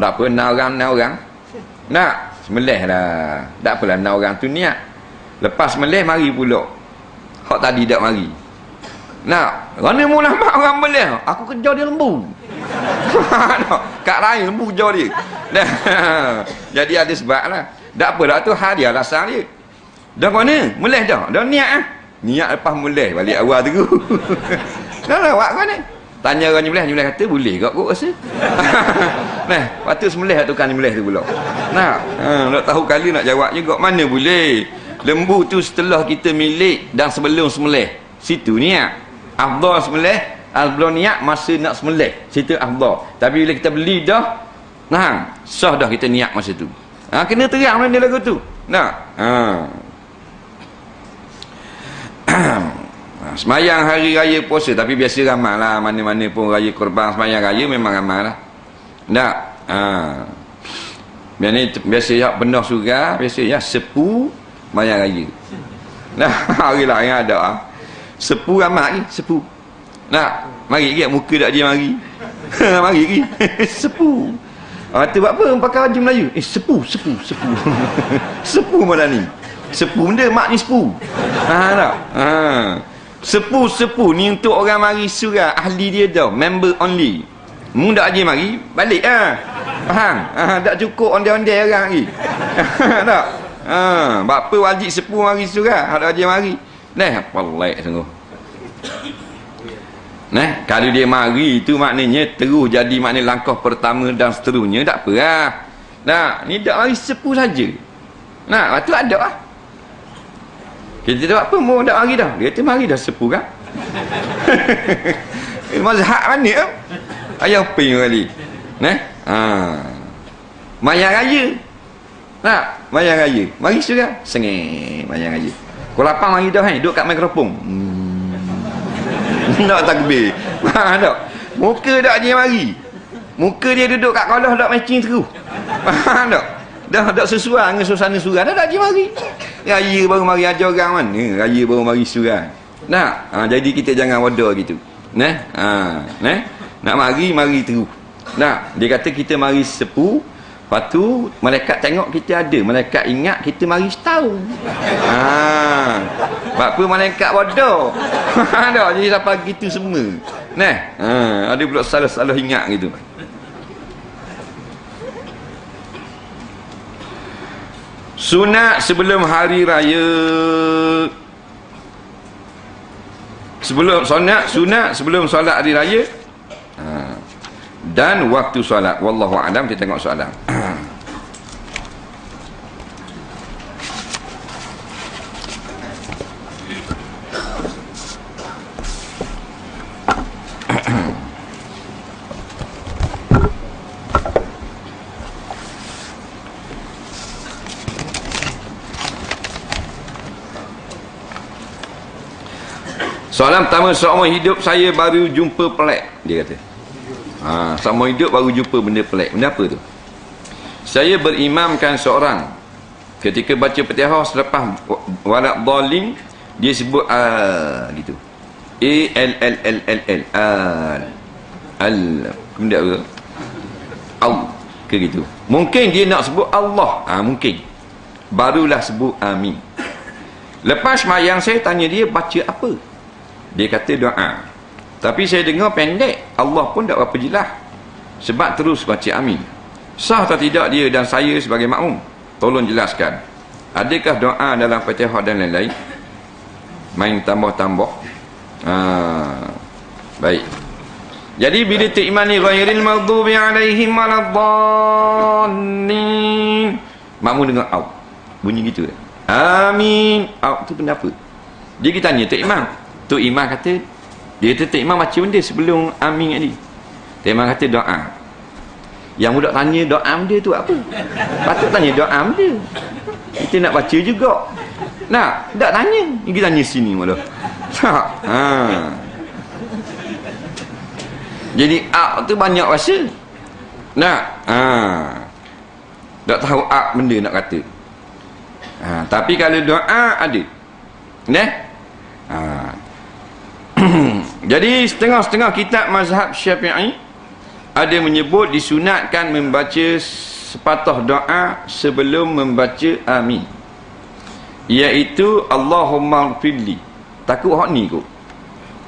Speaker 1: Tak apa 6 orang. Sembelih lah. Tak apalah 6 orang tu niat. Lepas sembelih mari pula. Hak tadi tak mari. Kerana mula mak orang boleh. Aku kejar dia lembu. Kat lain lembu kejar dia. Jadi ada sebab lah. Tak apa dah tu hadiah alasan dia. Dah mana? Melih dah. Dah niat Niat lepas melih balik awal tu. Dah lewat kan ni. Tanya orang nyembelih kata boleh kak kot rasa. Lepas tu sembelih tu kan nyembelih tu pula. Nak tahu kali nak jawab juga mana boleh. Lembu tu setelah kita milik dan sebelum sembelih. Situ niat. Afdal sembelih, sebelum niat masa nak sembelih. Situ afdal. Tapi bila kita beli dah, sah dah kita niat masa tu. Kena terang mana lagu tu. Semayang hari raya puasa, tapi biasa ramai lah. Mana-mana pun raya korban semayang raya memang ramai lah. Biasa ya penuh surga, biasa ya sepu semayang raya. Hari lah yang ada sepu ramai lagi, sepu. Mari lagi muka tak dia mari. Mari lagi. Sepu. Tu buat apa pakai baju Melayu? Sepu. Sepu mana ni? Sepu benda mak ni sepu. Tak? Sepu ni untuk orang mari surah, ahli dia dah, member only. Mu tak aje mari, balik faham? Tak cukup ondeh-ondeh orang lagi. Tak? Bapa wajib sepu mari surah, ada aje mari. Pelak sungguh. Kalau dia mari itu maknanya terus jadi maknanya langkah pertama dan seterusnya, tak apa lah. Ni tak mari sepu saja. Lepas tu ada lah. Kita tak apa, mau tak mari dah. Dia tu mari dah sepu kan. Mazhab mana ayah ping kali. Mayang raya. Mayang raya. Mari surah. Sengih mayang raya. Kau lapang mari dah duduk kat mikrofon. Nak takbir. Tak. Muka tak dia mari. Muka dia duduk kat kolah tak matching terus. Tak. dah sesuai dengan suasana surau dah haji mari. Raya baru mari ajar orang mana? Raya baru mari surau. Nah, jadi kita jangan wada gitu. Nah, nak mari terus. Nah, dia kata kita mari sepu, lepas tu malaikat tengok kita ada, malaikat ingat kita mari setahun. Sebab apa malaikat wada? Dah jadi sampai gitu semua. Nah, ada pula salah ingat gitu. Sunat sebelum hari raya. Sunat sebelum solat hari raya. Dan waktu solat. Wallahu a'lam. Kita tengok soalan. Soalan pertama, seumur hidup saya baru jumpa pelik, dia kata. Seumur hidup baru jumpa benda pelik. Benda apa tu? Saya berimamkan seorang. Ketika baca Fatihah selepas walad dhalim, dia sebut gitu. A-L-L-L-L-L. Benda apa? Ke gitu. Mungkin dia nak sebut Allah. Mungkin. Barulah sebut amin. Lepas mayang saya tanya dia baca apa? Dia kata doa. Tapi saya dengar pendek. Allah pun tak berapa jelas. Sebab terus baca amin. Sah atau tidak dia dan saya sebagai makmum? Tolong jelaskan. Adakah doa dalam Fatihah dan lain-lain? Main tambah-tambah. Baik. Jadi bila ti'mani ghairil maghdubi alaihim waladdallin, makmum dengar au. Bunyi gitu. Amin. Au tu benda apa? Dia kita tanya Tok Imam. Tok Imam kata, dia kata Tok Imam baca benda sebelum amin tadi. Tok Imam kata doa. Yang budak tanya doa dia tu apa? Patut tanya doa dia. Kita nak baca juga. Nak, tak tanya. Kita tanya sini malah. Jadi tu banyak rasa. Nak. Tak tahu benda nak kata. Tapi kalau doa ada. Nah. Jadi setengah-setengah kitab mazhab Syafi'i ada menyebut disunatkan membaca sepatah doa sebelum membaca amin, iaitu Allahumma ghfirli. Takut hak ni kot,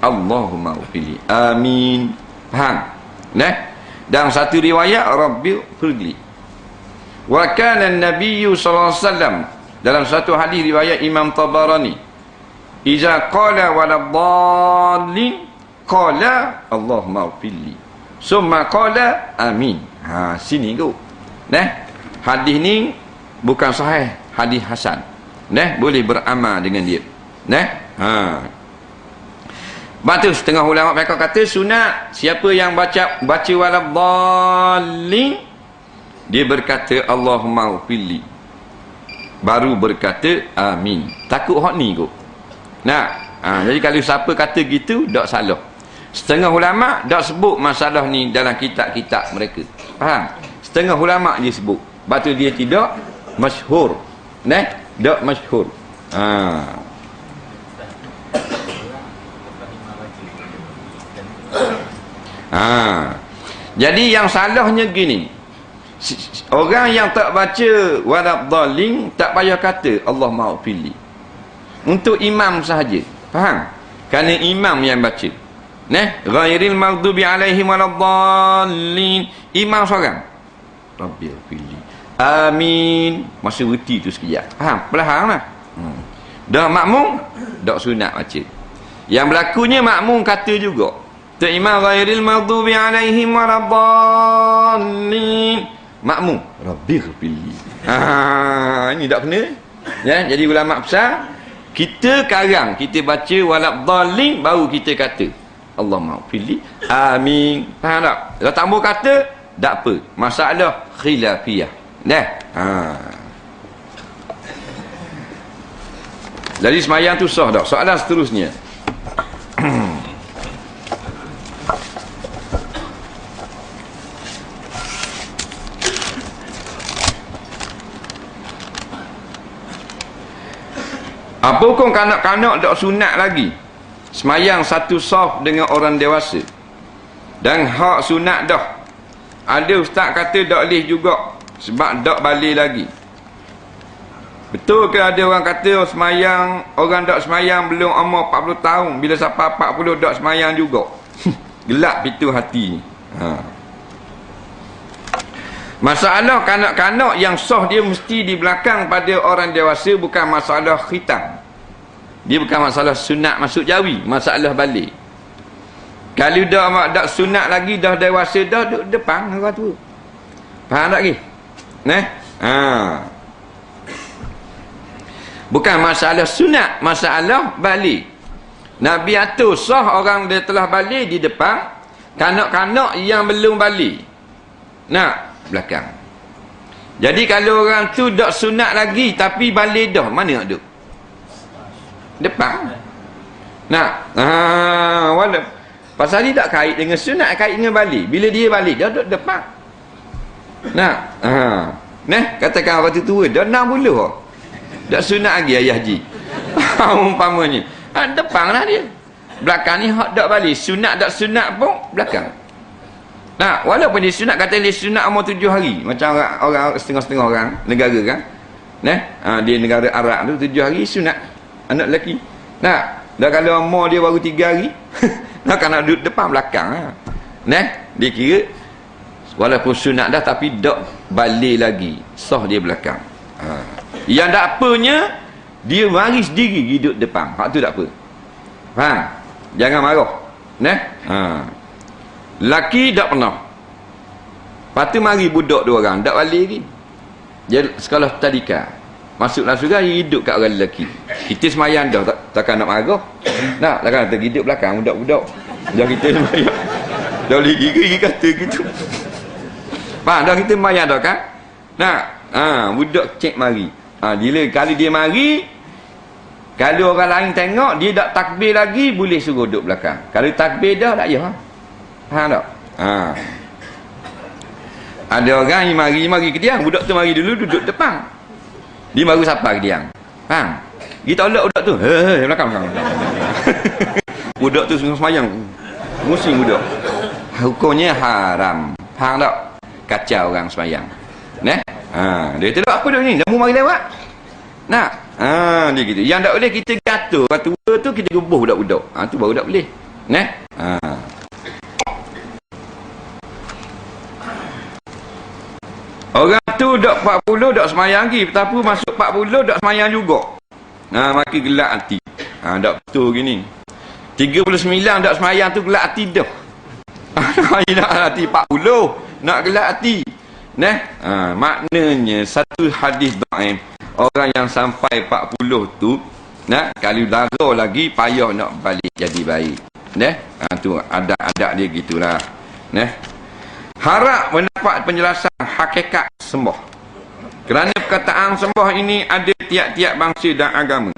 Speaker 1: Allahumma ghfirli, amin. Faham? Nah, dalam satu riwayat Rabbi ghfirli. Wa kana an-nabiy sallallahu alaihi wasallam, dalam satu hadis riwayat Imam Tabarani, iza qala waladdallin qala Allahumma ghfirli summa qala amin. Sini go. Nah, hadis ni bukan sahih, hadis hasan. Nah, boleh beramal dengan dia. Nah, Batu setengah ulama mereka kata sunat siapa yang baca waladdallin, dia berkata Allahumma ghfirli, baru berkata amin. Takut hak ni go. Nah, jadi kalau siapa kata gitu tak salah. Setengah ulama tak sebut masalah ni dalam kitab-kitab mereka. Faham? Setengah ulama dia sebut. Batu dia tidak masyhur. Nah, tak masyhur. Jadi yang salahnya gini. Orang yang tak baca waladdallin tak payah kata Allah maghfirli. Untuk imam sahaja. Faham? Kerana imam yang baca. Nah, ghairil maghdubi alaihim waladdallin. Imam seorang. Rabbil fili. Amin. Masa reti tu sekejap. Faham? Perlahan lah. Dah makmum, tak sunat baca. Yang berlakunya makmum kata juga. Tak imam ghairil maghdubi alaihim waladdallin. Makmum. Rabbil fili. Ini tak kena. Ya, jadi ulama besar, kita karang, kita baca waladdallin, baru kita kata Allahumma ghfirli, amin. Faham tak? Kalau tambah kata, tak apa. Masalah khilafiyah. Dah. Jadi semayang tu sah tak? Soalan seterusnya. Apa hukum kanak-kanak tak sunat lagi semayang satu saf dengan orang dewasa? Dan hak sunat dah. Ada ustaz kata tak boleh juga sebab tak balik lagi. Betul ke ada orang kata semayang, orang tak semayang belum umur 40 tahun, bila sampai 40 tak semayang juga? Gelap pintu hati. Masalah kanak-kanak yang sah dia mesti di belakang pada orang dewasa, bukan masalah khitam. Dia bukan masalah sunat masuk jawi, masalah balik. Kalau dah sunat lagi, dah dewasa, dah duduk depan orang tua. Faham tak lagi? Bukan masalah sunat, masalah balik. Nabi atur sah orang dia telah balik di depan, kanak-kanak yang belum balik belakang. Jadi kalau orang tu tak sunat lagi tapi balik dah, mana nak duduk? Depan. Pasal ni tak kait dengan sunat, kait dengan balik. Bila dia balik, dia duduk depan. Katakan orang tu tua, dah 60 dah. Tak sunat lagi ayah haji. Umpamanya. Depan lah dia. Belakang ni hak tak balik. Sunat tak sunat pun belakang. Walaupun dia sunat, kata dia sunat umur 7 hari. Macam orang setengah-setengah orang negara kan. Dia negara Arab tu 7 hari sunat anak lelaki. Dah kalau umur dia baru 3 hari, kan nak duduk depan belakang lah. Dia kira walaupun sunat dah tapi tak balik lagi, sah dia belakang. Yang tak apanya, dia mari sendiri duduk depan. Hak tu tak apa. Faham? Jangan marah. Laki tak pernah. Lepas tu mari budak 2 orang, tak balik lagi. Dia sekolah tadika. Masuklah surga, dia hidup kat orang lelaki. Kita semayang dah, takkan nak marah. Takkan nak hidup belakang budak-budak. Dah kita semayang. Dah boleh gigi kata gitu. Faham? Dah kita semayang dah kan? Budak cek mari. Bila kali dia mari, kalau orang lain tengok dia tak takbir lagi, boleh suruh duduk belakang. Kalau takbir dah, tak payah. Faham tak? Ada orang yang mari ke dia, budak tu mari dulu duduk depan. Dia baru sapa ke dia. Faham? Dia tolak budak tu. Belakang. Budak tu semayang. Musing budak. Hukumnya haram. Faham tak? Kacau orang semayang. Dia tu apa dah ni? Dah mu mari lewat. Dia gitu. Yang tak boleh kita gatal. Orang tua tu kita gebuh budak-budak. Tu baru tak boleh. Orang tu dak 40 dak semayang lagi, tapi masuk 40 dak semayang juga. Maki gelak hati. Dak betul gini. 39 dak semayang tu gelak hati dah. Nak hati 40, nak gelak hati. Maknanya satu hadis dhaif, orang yang sampai 40 tu, kalau lara lagi payah nak balik jadi baik. Tu adat-adat dia gitulah. Harap mendapat penjelasan hakikat sembah. Kerana perkataan sembah ini ada tiap-tiap bangsa dan agama.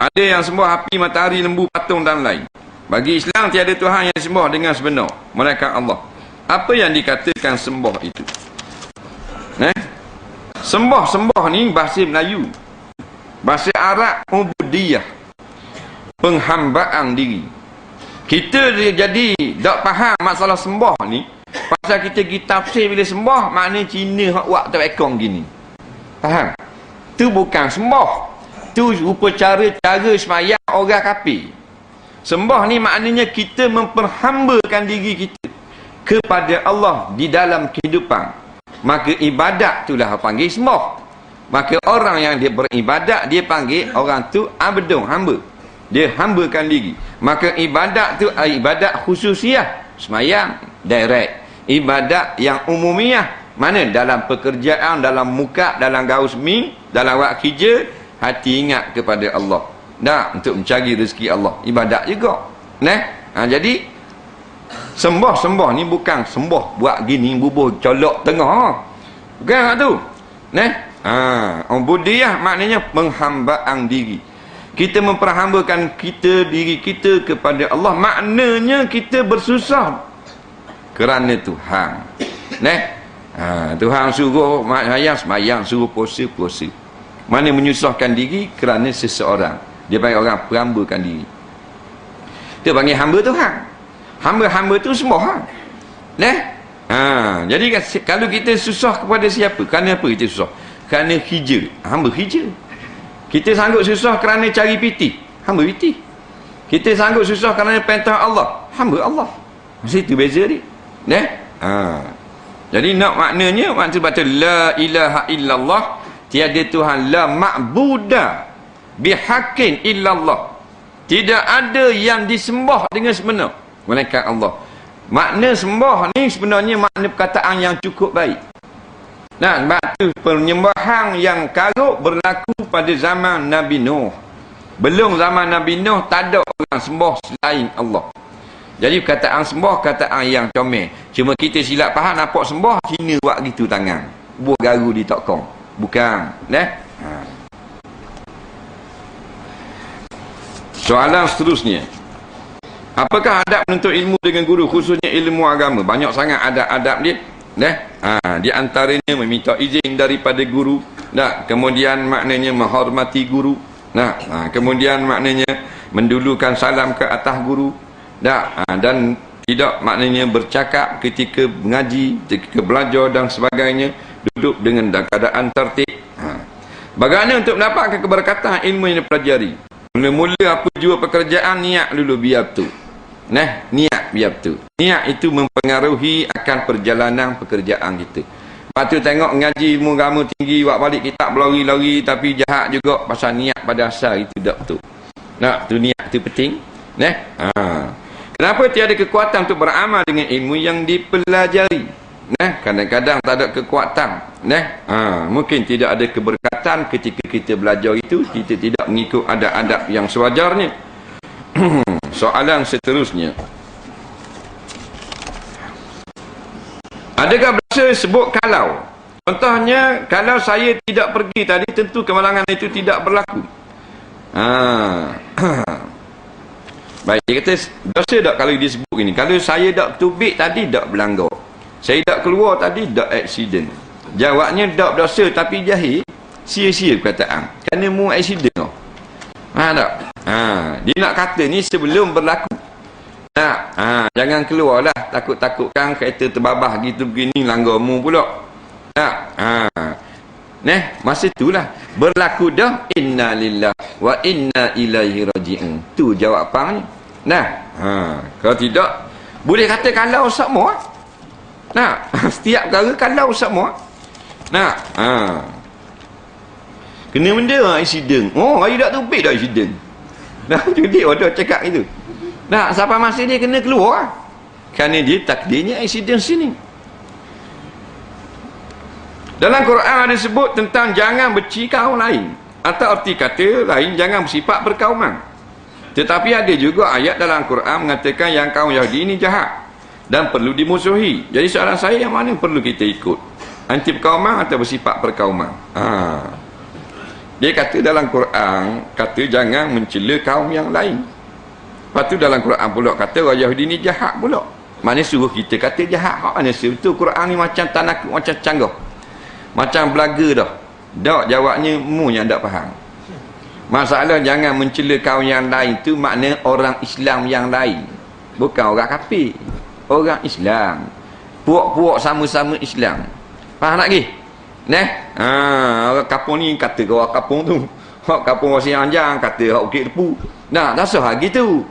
Speaker 1: Ada yang sembah api, matahari, lembu, patung dan lain. Bagi Islam tiada Tuhan yang disembah dengan sebenar, melainkan Allah. Apa yang dikatakan sembah itu? Sembah ni bahasa Melayu. Bahasa Arab ubudiyah, penghambaan diri. Kita jadi tak faham masalah sembah ni. Pasal kita pergi tafsir bila sembah, maknanya Cina hak buat terekong gini. Faham? Tu bukan sembah. Tu rupa cara semayang orang kafir. Sembah ni maknanya kita memperhambakan diri kita kepada Allah di dalam kehidupan. Maka ibadat itulah panggil sembah. Maka orang yang dia beribadat, dia panggil orang tu abdun, hamba. Dia hambakan diri. Maka ibadat tu ibadat khususiah, semayang direct. Ibadat yang umumiah, mana dalam pekerjaan, dalam muka, dalam gaul semi, dalam waktu kerja, hati ingat kepada Allah. Untuk mencari rezeki Allah, ibadat juga. Jadi sembah ni bukan sembah buat gini bubuh colok tengah. Bukan hak tu. Ubudiyah maknanya penghambaan diri. Kita memperhambakan diri kita kepada Allah, maknanya kita bersusah kerana Tuhan. Tuhan suruh semayang, suruh puasa. Mana menyusahkan diri kerana seseorang. Dia panggil orang perambakan diri. Dia panggil hamba Tuhan. Hamba-hamba tu semua. Jadi kalau kita susah kepada siapa? Kerana apa kita susah? Kerana hijau. Hamba hijau. Kita sanggup susah kerana cari piti. Hamba piti. Kita sanggup susah kerana perintah Allah. Hamba Allah. Masa itu beza dia. Jadi nak maknanya maksud baca la ilaha illallah, tiada Tuhan, la ma'buda bihaqqin illallah, tidak ada yang disembah dengan sebenar melainkan Allah. Makna sembah ni sebenarnya makna perkataan yang cukup baik. Sebab tu penyembahan yang karut berlaku pada zaman Nabi Nuh. Belum zaman Nabi Nuh tak ada orang sembah selain Allah. Jadi perkataan sembah, perkataan yang comel. Cuma kita silap faham nampak sembah, hina buat gitu tangan. Buah garu di tokong. Bukan. Soalan seterusnya. Apakah adab menuntut ilmu dengan guru, khususnya ilmu agama? Banyak sangat adab-adab dia. Di antaranya meminta izin daripada guru. Kemudian maknanya menghormati guru. Kemudian maknanya mendulukan salam ke atas guru. Dan tidak maknanya bercakap ketika mengaji, ketika belajar dan sebagainya, duduk dengan keadaan tertib. Bagaimana untuk mendapatkan keberkatan ilmu yang dipelajari? Mula-mula apa jua pekerjaan, niat dulu biar betul. Niat biar betul. Niat itu mempengaruhi akan perjalanan pekerjaan kita. Lepas tu tengok ngaji ilmu agama tinggi, buat balik kitab berlari-lari tapi jahat juga pasal niat pada asal itu tak betul. Tu niat itu penting. Kenapa tiada kekuatan untuk beramal dengan ilmu yang dipelajari? Kadang-kadang tak ada kekuatan. Mungkin tidak ada keberkatan ketika kita belajar itu, kita tidak mengikut adab-adab yang sewajarnya. Soalan seterusnya. Adakah bahasa sebut kalau? Contohnya, kalau saya tidak pergi tadi, tentu kemalangan itu tidak berlaku. Baik, dia kata, dosa tak kalau disebut gini? Kalau saya tak tubik tadi, tak berlanggar. Saya tak keluar tadi, tak aksiden. Jawabnya, tak dosa tapi jahil, sia-sia perkataan. Kerana mu aksiden tau. Tak? Dia nak kata ni sebelum berlaku. Jangan keluarlah, takut-takutkan kereta terbabah gitu begini, langgar mu pula. Masa itulah berlaku dah, inna lillah wa inna ilaihi raji'un. Tu jawapannya. Kalau tidak, boleh kata kalau semua. Setiap perkara kalau semua. Kena benda insiden. Hari tak tupik dah insiden. Jadi orang cakap itu. Sampai masa dia kena keluar. Kerana dia takdirnya insiden sini. Dalam Quran ada sebut tentang jangan benci kaum lain. Atau arti kata lain, jangan bersifat perkauman. Tetapi ada juga ayat dalam Quran mengatakan yang kaum Yahudi ini jahat dan perlu dimusuhi. Jadi soalan saya, yang mana perlu kita ikut? Anti perkauman atau bersifat perkauman? Dia kata dalam Quran, kata jangan mencela kaum yang lain. Lepas tu dalam Quran pula kata orang Yahudi ni jahat pula. Mana suruh kita kata jahat? Mana betul Quran ni macam tanakut, macam canggah. Macam belaga dah. Tak, jawabnya mu yang tak faham. Masalah jangan mencela kaum yang lain tu makna orang Islam yang lain. Bukan orang kafir. Orang Islam. Puak-puak sama-sama Islam. Faham tak lagi? Orang kapung ni kata ke orang kapung tu. Orang kapung orang Sianjang kata orang Bukit Depu. Tak sah gitu.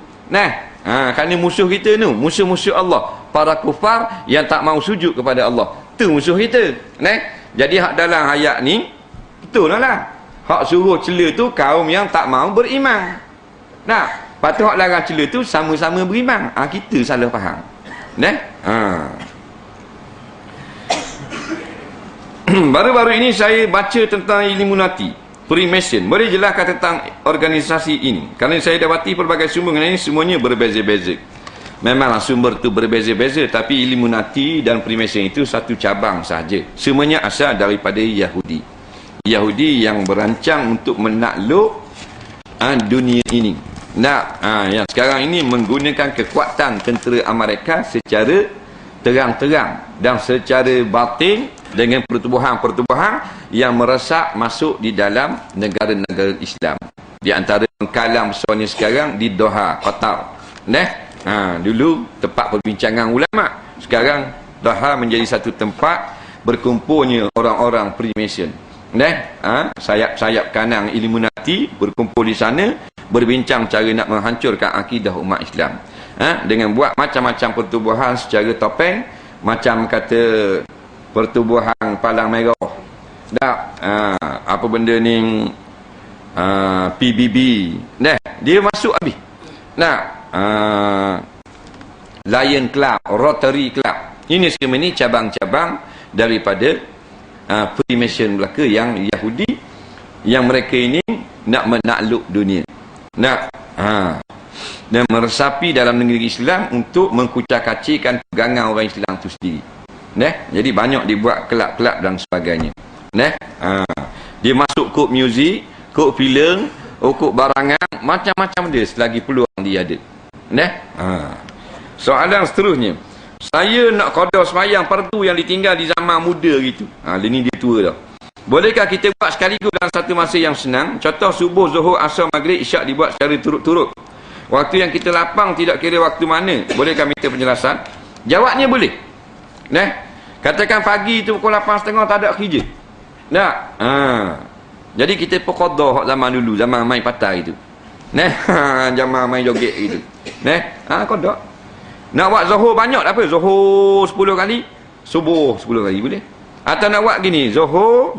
Speaker 1: Kerana musuh kita tu, musuh-musuh Allah, para kufar yang tak mau sujud kepada Allah. Tu musuh kita. Jadi hak dalam ayat ni betul lah. Hak suruh cela tu kaum yang tak mau beriman. Patut hak larang cela tu sama-sama beriman. Kita salah faham. Baru-baru ini saya baca tentang Illuminati, Freemason. Boleh jelaskan tentang organisasi ini? Kerana saya dapati pelbagai sumber mengenai ini, semuanya berbeza-beza. Memanglah sumber tu berbeza-beza, tapi Illuminati dan Freemason itu satu cabang sahaja. Semuanya asal daripada Yahudi. Yahudi yang berancang untuk menakluk dunia ini. Yang sekarang ini menggunakan kekuatan tentera Amerika secara terang-terang dan secara batin dengan pertubuhan-pertubuhan yang meresap masuk di dalam negara-negara Islam. Di antara pengkalang besarnya sekarang di Doha, Qatar. Dulu tempat perbincangan ulama. Sekarang Doha menjadi satu tempat berkumpulnya orang-orang Freemason. Sayap-sayap kanan Illuminati berkumpul di sana, berbincang cara nak menghancurkan akidah umat Islam. Dengan buat macam-macam pertubuhan secara topeng, macam kata pertubuhan palang merah. Apa benda ni, PBB. Dia masuk habis. Lion Club, Rotary Club. Ini semua ni cabang-cabang daripada Freemason Melaka yang Yahudi, yang mereka ini nak menakluk dunia. Dan meresapi dalam negeri Islam untuk mengkucak-kacirkan pegangan orang Islam itu sendiri. Jadi banyak dibuat kelab-kelab dan sebagainya. Dia masuk kod muzik, kod filem, kod barangan, macam-macam dia selagi peluang dia ada. Soalan seterusnya, saya nak qada semayang fardu yang ditinggal di zaman muda gitu. Ini dia tua dah. Bolehkah kita buat sekaligus dalam satu masa yang senang? Contoh subuh, zuhur, asar, maghrib, isyak dibuat secara turut-turut. Waktu yang kita lapang tidak kira waktu mana. Bolehkah minta penjelasan? Jawabnya boleh. Katakan pagi tu pukul 8.30 tak ada kerja. Jadi kita qada zaman dulu, zaman main patah itu. Zaman main joget gitu. Qada. Nak buat zuhur banyak tak apa? Zuhur 10 kali, subuh 10 kali boleh. Atau nak buat gini, subuh,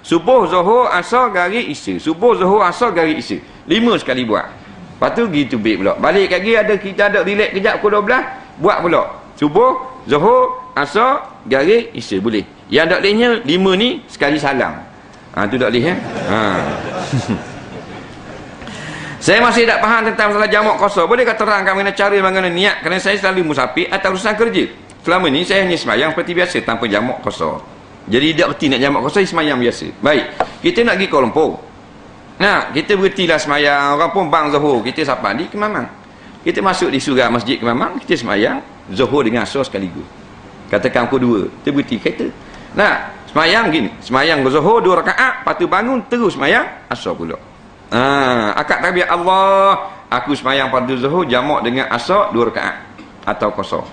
Speaker 1: zuhur, asar, garis, isya. Subuh, zuhur, asar, garis, isya. 5 sekali buat. Lepas tu gitu baik pula. Balik kat kita ada relax kejap pukul 12, buat pula. Subuh, zuhur, asar, garis, isya. Boleh. Yang tak bolehnya 5 ni sekali salam. Tu tak boleh Saya masih tak faham tentang masalah jamak qasar. Bolehkah terangkan mengenai cara bagaimana niat? Kerana saya selalu musafir atau urusan kerja. Selama ni saya hanya semayang seperti biasa tanpa jamak qasar. Jadi tak erti nak jamak qasar, semayang biasa. Baik, kita nak pergi Kuala Lumpur. Kita berhentilah semayang. Orang pun bang zuhur, kita sapa di Kemamang. Kita masuk di surau masjid Kemamang, kita semayang zuhur dengan asar sekaligus. Katakan pukul 2, kita berhenti kereta. Semayang gini, semayang zuhur 2 rakaat, lepas tu bangun terus semayang asar pula. Akad takbir Allah, aku semayang pada zuhur jamak dengan asar 2 rakaat atau qasar.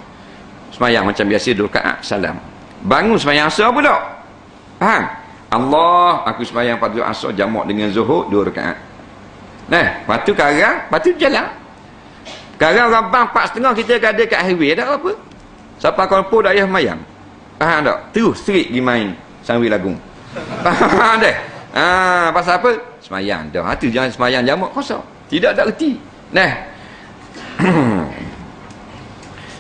Speaker 1: Semayang macam biasa 2 rakaat, salam. Bangun semayang asar pula. Faham? Allah, aku semayang pada asar jamak dengan zuhur 2 rakaat. Lepas tu karang, lepas tu jalan. Karang rabang 4.30 kita ada kat highway, tak apa. Siapa Kuala Lumpur dah payah semayang. Faham tak? Terus street pergi main Sangwi Lagung. Faham tak? Pasal apa? Semayang dah. Tu jangan semayang jamak qasar. Tidak ada erti.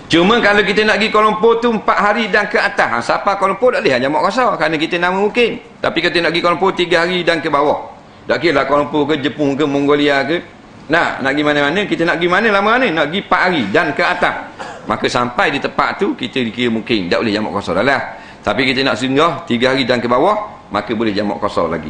Speaker 1: Cuma kalau kita nak pergi Kuala Lumpur tu 4 hari dan ke atas. Siapa Kuala Lumpur tak boleh jamak qasar kerana kita nama mungkin. Tapi kita nak pergi Kuala Lumpur 3 hari dan ke bawah. Tak kira lah Kuala Lumpur ke Jepun ke Mongolia ke. Nak pergi mana-mana, kita nak pergi mana lama mana? Nak pergi 4 hari dan ke atas. Maka sampai di tempat tu kita dikira mungkin tak boleh jamak qasar dah lah. Tapi kita nak singgah 3 hari dan ke bawah, maka boleh jamak qasar lagi.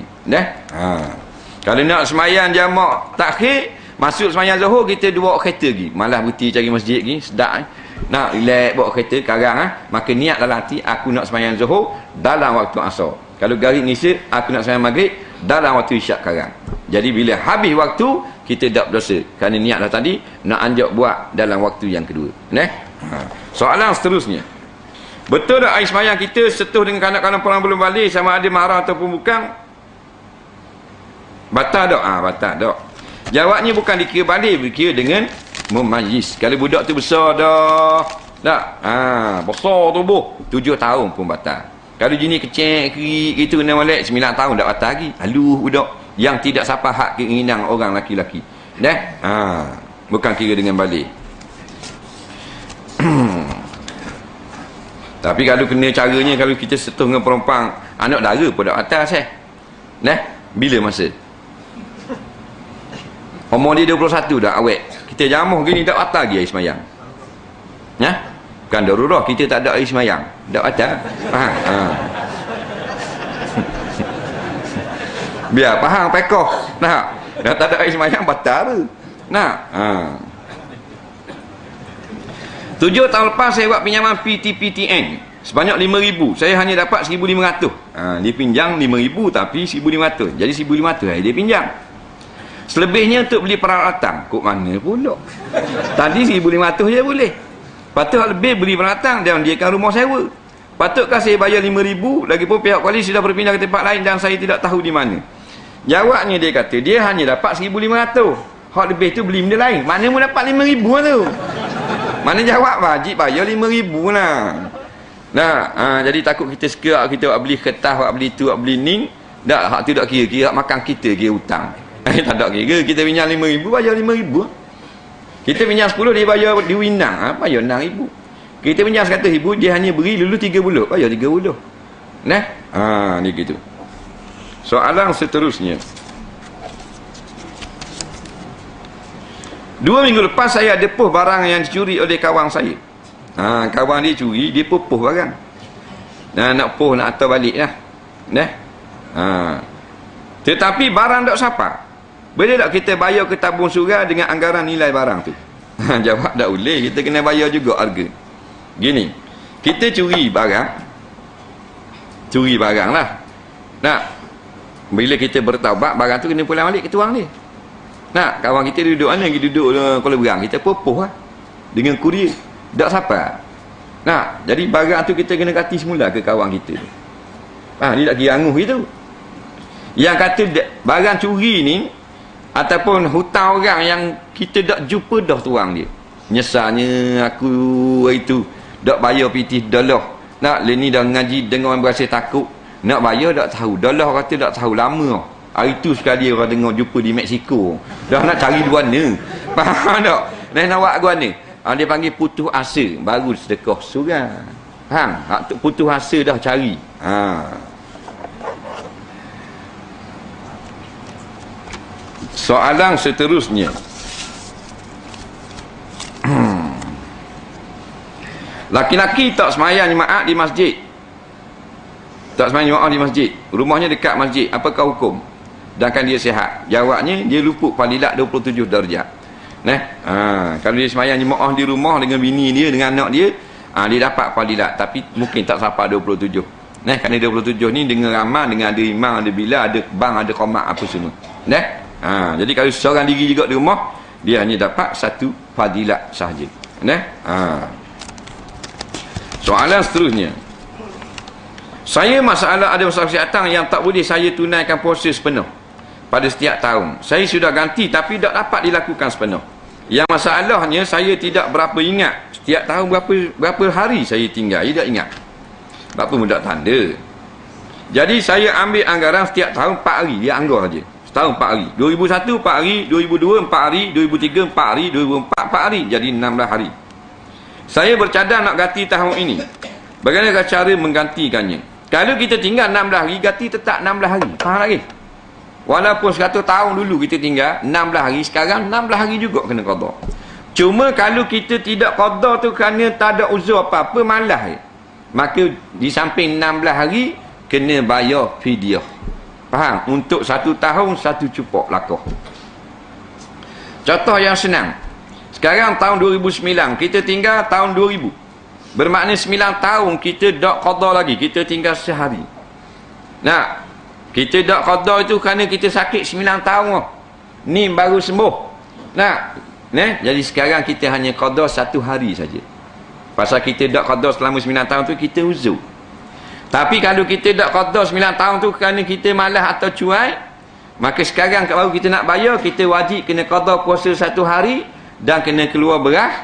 Speaker 1: Kalau nak semayang jamak takhir, masuk semayang zuhur kita bawa kereta lagi. Malah berhenti cari masjid lagi, sedap nak relax bawa kereta karang maka niat dalam hati aku nak semayang zuhur dalam waktu asar. Kalau garis nisya aku nak semayang maghrib dalam waktu isyak karang. Jadi bila habis waktu kita tak berdosa kerana niat dah tadi nak anjak buat dalam waktu yang kedua. Soalan seterusnya, betul tak air semayang kita setuh dengan kanak-kanak orang belum balik sama ada marah ataupun bukan? Batal tak? Batal tak. Jawabnya bukan dikira balik, dikira dengan memajlis. Kalau budak tu besar dah tak? Besar tubuh 7 tahun pun batal. Kalau jenis kecil kerik itu kena balik 9 tahun tak batal lagi. Haluh budak yang tidak sapa hak keinginan orang laki-laki. Bukan kira dengan balik. Tapi kalau kena caranya, kalau kita setuh dengan perempuan anak dara pun tak atas bila masa umur dia 21 dah awet, kita jamuh gini tak atas lagi air semayang. Bukan darurah kita tak ada air semayang, tak atas. Biar faham pekoh. Dah tak ada air semayang batal. 7 tahun lepas saya buat pinjaman PTPTN. sebanyak 5,000, saya hanya dapat 1,500. Dia pinjam 5,000 tapi 1,500, jadi 1,500 dia pinjam. Selebihnya untuk beli peralatan. Kok mana pula? Tadi 1,500 je boleh. Patut lebih beli peralatan dan dia akan rumah sewa. Patutkah saya bayar 5,000, lagipun pihak kuali sudah berpindah ke tempat lain dan saya tidak tahu di mana? Jawabnya dia kata, dia hanya dapat 1,500. Hak lebih tu beli benda lain. Mana mu dapat 5,000 tu? Mana jawab wajib bayar 5,000 lah. Nah, jadi takut kita sekerak kita buat beli kertas, buat beli tu, buat beli ni. Tak, hak tu tak kira hak makan kita, kira hutang. Tak ada kira, kita pinjam 5,000, bayar 5,000. Kita pinjam 10, dia bayar di winang, bayar 6,000. Kita pinjam 100,000, dia hanya beri dulu 30, bayar 30. Nah, ni gitu. Soalan seterusnya. 2 minggu lepas saya ada puh barang yang dicuri oleh kawan saya. Kawan dia curi, dia puh barang. Nak puh, nak hantar balik lah. Tetapi barang tak siapa. Boleh tak kita bayar ke tabung surat dengan anggaran nilai barang tu? Jawab tak boleh, kita kena bayar juga harga. Gini, kita curi barang lah. Bila kita bertaubat, barang tu kena pulang balik ke tuang dia. Kawan kita duduk mana? Kita duduk Kuala Berang, kita puh lah dengan kurier. Tak siapa. Jadi barang tu kita kena kati semula ke kawan kita tu. Dia tak kira anguh gitu. Yang kata barang curi ni ataupun hutang orang yang kita tak jumpa dah tuang dia. Nyesalnya aku itu tak bayar pitih dalah. Ni dah ngaji dengan berasa takut. Nak bayar tak tahu. Dalah kata tak tahu lama. Hari tu sekali orang dengar jumpa di Mexico. Dah nak cari guana. Faham tak? Nak buat guana. Dia panggil putus asa. Baru sedekah surat. Faham? Putus asa dah cari. Soalan seterusnya. Laki-laki tak semayang jemaah di masjid. Tak semayang jemaah di masjid. Rumahnya dekat masjid. Apakah hukum? Sedangkan dia sihat. Jawabnya, dia luput fadilat 27 darjat. Kalau dia semayang jemaah di rumah dengan bini dia, dengan anak dia, dia dapat fadilat. Tapi mungkin tak sampai 27. Kerana 27 ni dengan ramah, dengan ada imam, ada bila, ada bang, ada qomat, apa semua. Jadi kalau seorang diri juga di rumah, dia hanya dapat 1 fadilat sahaja. Soalan seterusnya. Saya ada masalah kesihatan yang tak boleh saya tunaikan puasa sepenuh pada setiap tahun. Saya sudah ganti tapi tak dapat dilakukan sepenuh. Yang masalahnya saya tidak berapa ingat setiap tahun berapa hari saya tinggal. Saya tak ingat. Berapa mudah tanda. Jadi saya ambil anggaran setiap tahun 4 hari. Dia anggar saja. Setahun 4 hari. 2001 4 hari, 2002 4 hari, 2003 4 hari, 2004 4 hari. Jadi 16 hari. Saya bercadang nak ganti tahun ini. Bagaimana cara menggantikannya? Kalau kita tinggal 16 hari, ganti tetap 16 hari. Faham lagi? Walaupun 100 tahun dulu kita tinggal 16 hari, sekarang 16 hari juga kena qada. Cuma kalau kita tidak qada tu kerana tak ada uzur apa-apa, malas. Maka di samping 16 hari, kena bayar fidyah. Faham? Untuk 1 tahun, 1 cupok lakah. Contoh yang senang. Sekarang tahun 2009, kita tinggal tahun 2000. Bermakna 9 tahun kita tak qada lagi, kita tinggal sehari. Kita tak qada itu kerana kita sakit 9 tahun. Ni baru sembuh. Jadi sekarang kita hanya qada 1 hari saja. Pasal kita tak qada selama 9 tahun tu kita uzur. Tapi kalau kita tak qada 9 tahun tu kerana kita malas atau cuai, maka sekarang kalau kita nak bayar, kita wajib kena qada puasa 1 hari dan kena keluar beras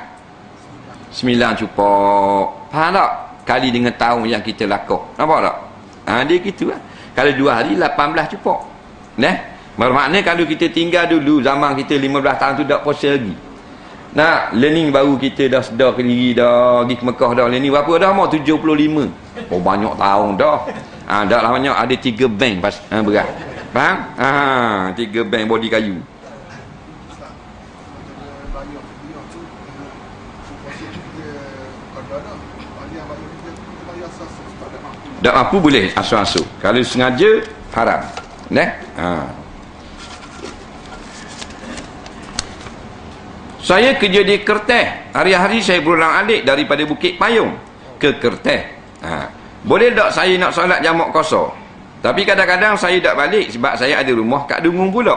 Speaker 1: 9 cupok. Faham tak? Kali dengan tahun yang kita lakah. Nampak tak? Dia gitu lah. Kalau 2 hari 18 cupok. Bermakna kalau kita tinggal dulu zaman kita 15 tahun tu tak puasa lagi. Learning baru kita dah sedar ke diri dah, pergi ke Mekah dah. Learning berapa dah? Mau 75. Banyak tahun dah. Dah lah banyak, ada 3 bank pas berat. Faham? 3 bank body kayu. Tak mampu boleh asuh-asuh. Kalau sengaja haram. Saya kerja di Kerteh. Hari-hari saya berulang-alik daripada Bukit Payung ke Kerteh. Boleh tak saya nak solat jamak qasar, tapi kadang-kadang saya tak balik sebab saya ada rumah kat Dungun pula.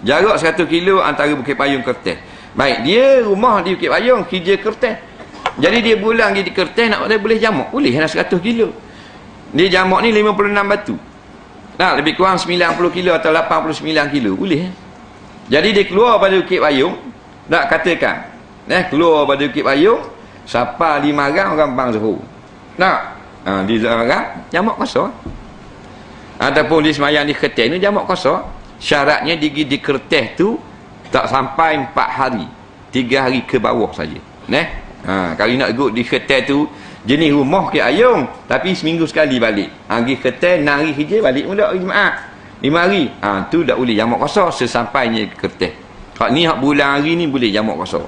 Speaker 1: Jarak 100 kilo antara Bukit Payung Kerteh. Baik, dia rumah di Bukit Payung, kerja Kerteh. Jadi dia pulang di Kerteh nak boleh jamak, boleh lah 100 kilo. Dia jamak ni 56 batu. Nah, lebih kurang 90 kilo atau 89 kilo, boleh. Jadi dia keluar pada Bukit Payung, nak katakan, keluar pada Bukit Payung, siapa 5 orang bang Zuhur. Nak, di Zaharap, jamak qasar. Ataupun di semayang di Kerteh ni jamak qasar. Syaratnya di Kerteh tu tak sampai 4 hari, 3 hari ke bawah saja. Kalau nak duduk di Kerteh tu, jenis rumah Bukit Ayung, tapi seminggu sekali balik. Pergi Kerteh 6 hari kerja, balik pula hari Jumaat 5 hari. Tu tak boleh jamak qasar sesampainya ke Kerteh. Hak ni hak bulan hari ni boleh jamak qasar.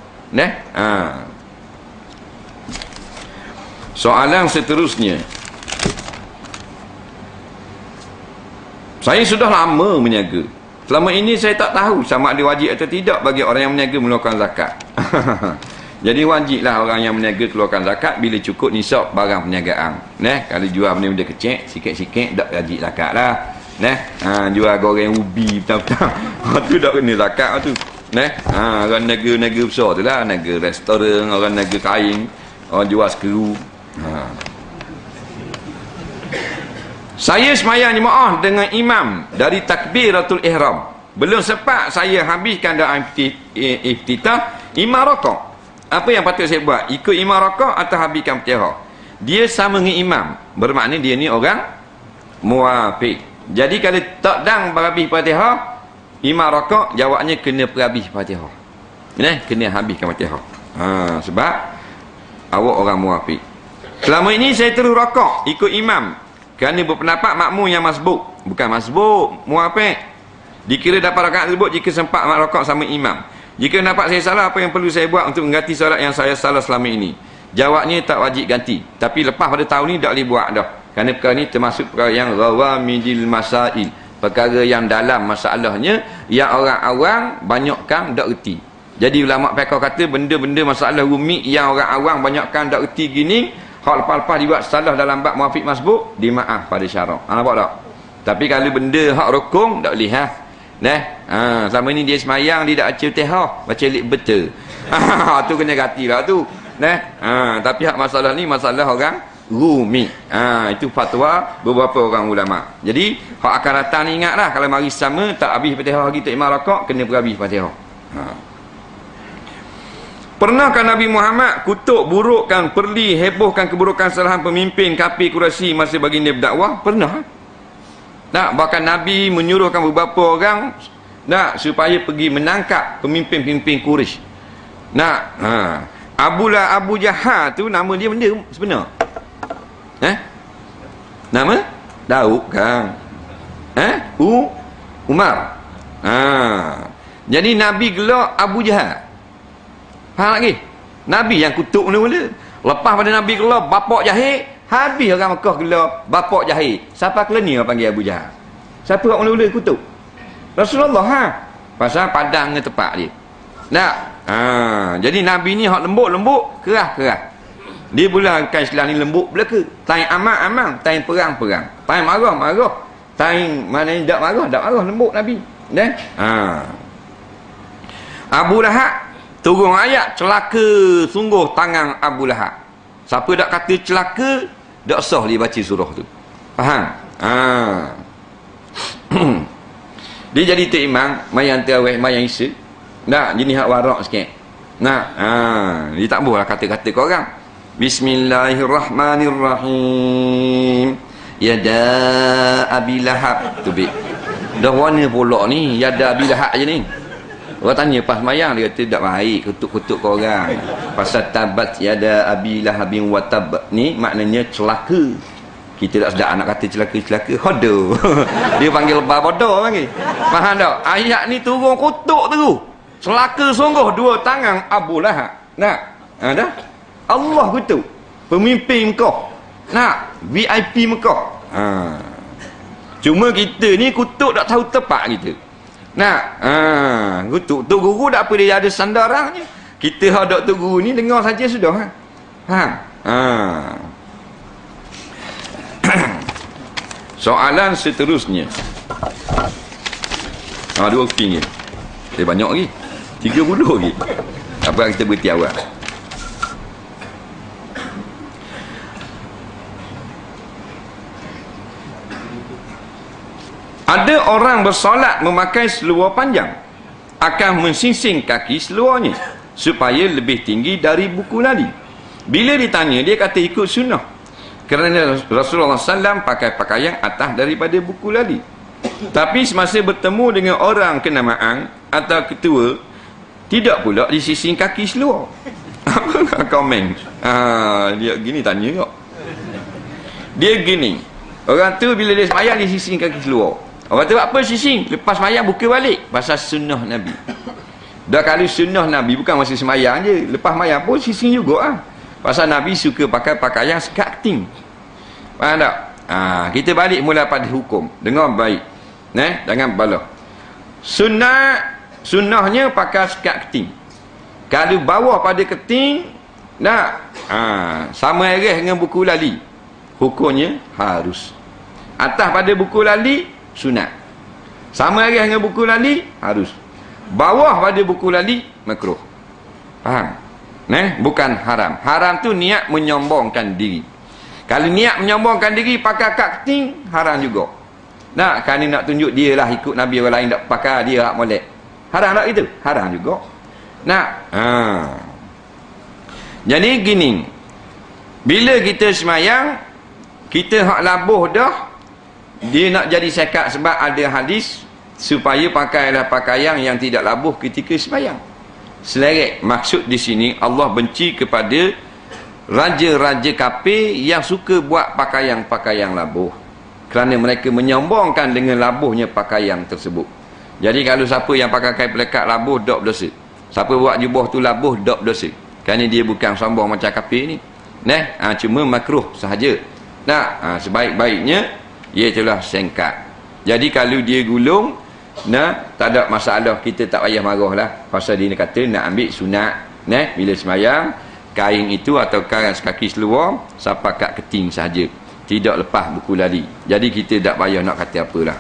Speaker 1: Soalan seterusnya, saya sudah lama berniaga. Selama ini saya tak tahu sama ada wajib atau tidak bagi orang yang berniaga mengeluarkan zakat. Jadi wajiblah orang yang berniaga keluarkan zakat bila cukup nisab barang perniagaan. Kalau jual benda-benda kecil, sikit-sikit tak wajib zakat lah. Jual goreng ubi petang-petang, tu tak kena zakat tu. Orang niaga besar tu lah, niaga restoran, orang niaga kain, orang jual skru. Saya semayang jemaah dengan imam dari takbiratul ihram. Belum sempat saya habiskan doa iftitah, imam rakaat. Apa yang patut saya buat? Ikut imam rakaat atau habiskan Fatihah? Dia sama dengan imam, bermakna dia ni orang muwafiq. Jadi kalau tak dang berhabis Fatihah, imam rakaat, jawabnya kena berhabis Fatihah. Kena habiskan Fatihah. Sebab awak orang muwafiq. Selama ini saya terus rakaat ikut imam, kerana berpendapat makmum yang masbuk, bukan masbuk, muwafiq. Dikira dapat rakaat tersebut jika sempat rakaat sama imam. Jika nampak saya salah, apa yang perlu saya buat untuk mengganti solat yang saya salah selama ini? Jawabnya tak wajib ganti, tapi lepas pada tahun ni tak boleh buat dah, kerana perkara ni termasuk perkara yang rawamidil masail, perkara yang dalam masalahnya yang orang awam banyakkan tak erti. Jadi ulama fiqh kata benda-benda masalah rumit yang orang awam banyakkan tak erti gini, hak lepas-lepas dibuat salah dalam bab muwafiq masbuk, dimaaf pada syarak. Nampak tak? Tapi kalau benda hak rukun tak boleh selama ni dia semayang, dia tak baca Fatihah, baca lik betul. Tu kena gantilah tu. Tapi hak masalah ni masalah orang rumi. Itu fatwa beberapa orang ulama. Jadi hak akan datang ni ingatlah, kalau mari sama tak habis Fatihah lagi tak imam rakaat, kena berhabis Fatihah. Pernahkah Nabi Muhammad kutuk burukkan, perli hebohkan keburukan kesalahan pemimpin kafir Quraisy masa baginda berdakwah? Pernah. Bahkan Nabi menyuruhkan beberapa orang supaya pergi menangkap pemimpin-pemimpin Quraisy. Abu Jahal tu nama dia benda sebenar. Nama Daud kan. Umar. Jadi Nabi gelak Abu Jahal. Faham lagi? Nabi yang kutuk mula-mula. Lepas pada Nabi gelak bapak jahil, habis orang Mekah gelak bapak jahil. Siapa keleni orang panggil Abu Jahal? Siapa orang mula-mula kutuk? Rasulullah. Pasal padang dengan tepat dia. Jadi Nabi ni hak lembut-lembut, keras-keras. Dia bulankan istilah ni lembut belaka. Time aman-aman, time perang-perang. Time marah-marah, time mana tak marah, lembut Nabi. Abu Lahab turun ayat celaka sungguh tangan Abu Lahab. Siapa tak kata celaka, tak sah dia baca surah tu. Faham? Dia jadi tok imam mayang tarawih, mayang isya. Jenis hak warak sikit. Dia tak boleh kata-kata ke orang. Bismillahirrahmanirrahim. Yada Abi Lahab tu dah warna pula ni, yada Abi Lahab je ni. Orang tanya pas mayang, dia kata tak baik kutuk-kutuk ke orang. Pasal tabat yada Abi Lahabin wa tab ni maknanya celaka. Kita tak sedap nak kata celaka-celaka. Hodoh. Dia panggil lebar bodoh panggil. Faham tak? Ayat ni turun kutuk tu. Celaka sungguh dua tangan Abu Lahab. Dah. Allah kutuk pemimpin Mekah. VIP Mekah. Cuma kita ni kutuk tak tahu tepat kita. Kutuk tu guru tak apa dia ada sandarannya. Kita hadap tu guru ni dengar saja sudah. Faham? Soalan seterusnya. Dua keping je. Banyak lagi. 30 lagi. Apa kita berhenti awal. Ada orang bersolat memakai seluar panjang, akan mensingsing kaki seluarnya supaya lebih tinggi dari buku lali. Bila ditanya, dia kata ikut sunnah, kerana Rasulullah SAW pakai pakaian atas daripada buku lali. Tapi semasa bertemu dengan orang kenamaan atau ketua, tidak pula disising kaki seluar. Apa komen? Dia gini tanya kok. Dia gini, orang tu bila dia semayang dia sising kaki seluar. Orang tu apa sising? Lepas semayang buka balik. Pasal sunnah Nabi. Dah kalau sunnah Nabi bukan masa semayang je, lepas semayang pun sising juga Pasal Nabi suka pakai pakaian sekat keting. Faham tak? Kita balik mula pada hukum. Dengar baik. Jangan bala. Sunnahnya pakai sekat keting. Kalau bawah pada keting, sama ereh dengan buku lali, hukumnya harus. Atas pada buku lali, sunat. Sama ereh dengan buku lali, harus. Bawah pada buku lali, makruh. Faham? Bukan haram. Haram tu niat menyombongkan diri. Kalau niat menyombongkan diri pakai kat keting, haram juga. Kerana nak tunjuk dia lah ikut Nabi, orang lain tak pakai, dia hak molek. Haram tak itu? Haram juga. Jadi gini, bila kita semayang, kita hak labuh dah, dia nak jadi sekat sebab ada hadis supaya pakailah pakaian yang tidak labuh ketika semayang. Seleret. Maksud di sini Allah benci kepada raja-raja kafir yang suka buat pakaian-pakaian labuh, kerana mereka menyombongkan dengan labuhnya pakaian tersebut. Jadi kalau siapa yang pakai pelekat labuh, tak berdosa. Siapa buat jubah tu labuh, tak berdosa, kerana dia bukan sombong macam kafir ni. Cuma makruh sahaja. Sebaik-baiknya ialah sengkat. Jadi kalau dia gulung, tak ada masalah, kita tak payah marah lah. Pasal dia kata nak ambil sunat, bila semayang, kain itu atau kain kaki seluar sampai kat keting sahaja, tidak lepas buku lali. Jadi kita tak payah nak kata apalah.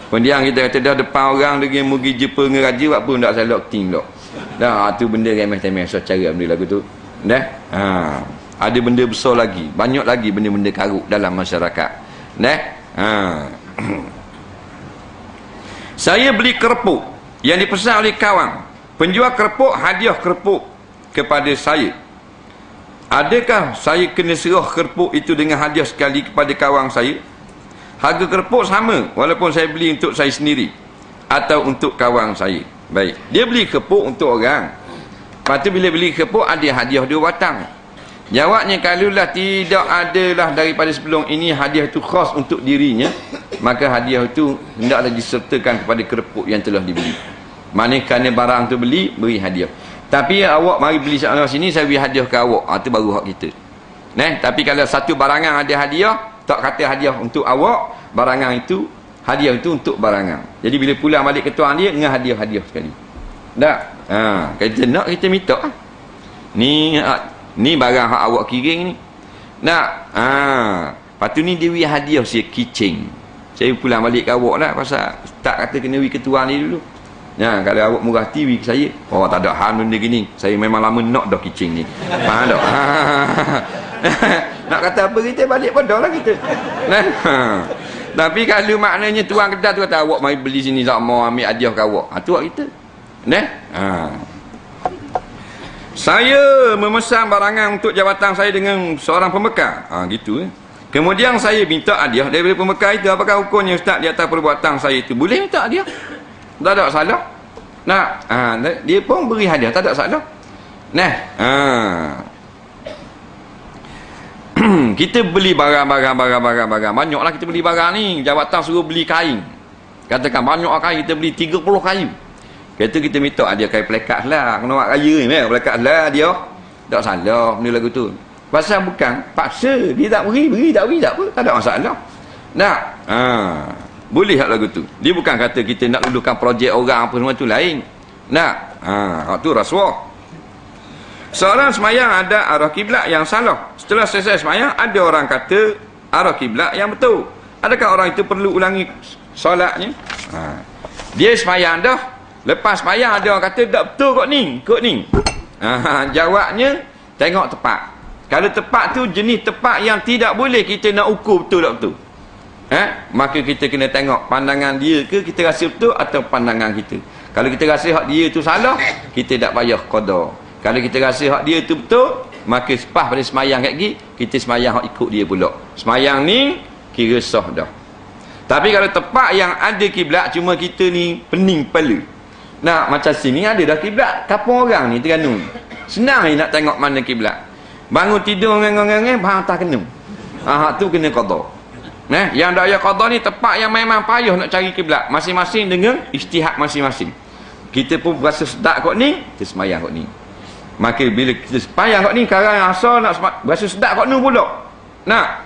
Speaker 1: Kemudian kita kata dah depan orang dengan mugi jumpa dengan raja, buat pun tak salah keting pula. Tu benda remeh-temeh. So cara ambil lagu tu. Ada benda besar lagi, banyak lagi benda-benda karut dalam masyarakat. Saya beli kerupuk yang dipesan oleh kawan. Penjual kerupuk hadiah kerupuk kepada saya. Adakah saya kena serah kerupuk itu dengan hadiah sekali kepada kawan saya? Harga kerupuk sama walaupun saya beli untuk saya sendiri atau untuk kawan saya. Baik, dia beli kerupuk untuk orang. Lepas tu bila beli kerupuk ada hadiah 2 batang. Jawabnya, kalaulah tidak adalah daripada sebelum ini hadiah itu khas untuk dirinya, maka hadiah itu hendaklah disertakan kepada kerupuk yang telah dibeli. Mana kerana barang tu beli, beri hadiah. Tapi awak mari beli sana sini, saya beri hadiah ke awak. Itu baru hak kita. Tapi kalau satu barangan ada hadiah, tak kata hadiah untuk awak, barangan itu, hadiah itu untuk barangan. Jadi bila pulang balik ke tuan dia, dengan hadiah-hadiah sekali. Tak? Kita nak, kita minta. Ni barang hak awak kiring ni. Lepas tu ni dia beri hadiah saya kicing. Saya pulang balik ke awak lah, pasal tak kata kena beri ketua ni dulu. Kalau awak murah hati beri ke saya. Tak ada hal benda gini. Saya memang lama nak dah kicing ni. Faham tak? Nak kata apa kita balik pada lah kita. Tapi kalau maknanya tuan kedai tu kata awak mari beli sini sama ambil hadiah ke awak. Tu hak kita. Saya memesan barangan untuk jabatan saya dengan seorang pembekal. Gitu. Kemudian saya minta hadiah daripada pembekal itu. Apakah hukumnya Ustaz di atas perbuatan saya itu? Boleh minta hadiah. Tak ada salah. Dia pun beri hadiah, tak ada salah. Kita beli barang. Banyaklah kita beli barang ni. Jabatan suruh beli kain. Katakan banyak kain, kita beli 30 kain. Kata kita minta dia kain pelekat lah. Kena buat raya ni, pelekat lah dia. Tak salah benda lagu tu. Pasal bukan paksa, dia tak beri tak apa, tak ada masalah. Boleh hak lagu tu. Dia bukan kata kita nak dudukkan projek orang apa semua tu lain. Hak tu rasuah. Seorang semayang ada arah kiblat yang salah. Setelah selesai semayang, ada orang kata arah kiblat yang betul. Adakah orang itu perlu ulangi solatnya? Dia semayang dah. Lepas semayang ada orang kata tak betul kot ni. Jawabnya tengok tepat. Kalau tepat tu jenis tepat yang tidak boleh kita nak ukur betul tak betul. Maka kita kena tengok pandangan dia ke kita rasa betul atau pandangan kita. Kalau kita rasa hak dia tu salah, kita tak payah qada. Kalau kita rasa hak dia tu betul, maka sepah pada semayang kat gigi, kita semayang hak ikut dia pula. Semayang ni kira sah dah. Tapi kalau tepat yang ada kiblat, cuma kita ni pening kepala. Nah, macam sini ada dah kiblat, kapung orang ni Terengganu. Senang ni nak tengok mana kiblat. Bangun tidur ngeng-ngeng, bang tak kena. Hak tu kena qada. Yang dak ya qada ni tepat yang memang payah nak cari kiblat. Masing-masing dengan ijtihad masing-masing. Kita pun berasa sedap kot ni, kita semayang kot ni. Maka bila kita semayang kot ni, sekarang yang asal nak berasa sedap kot ni pula.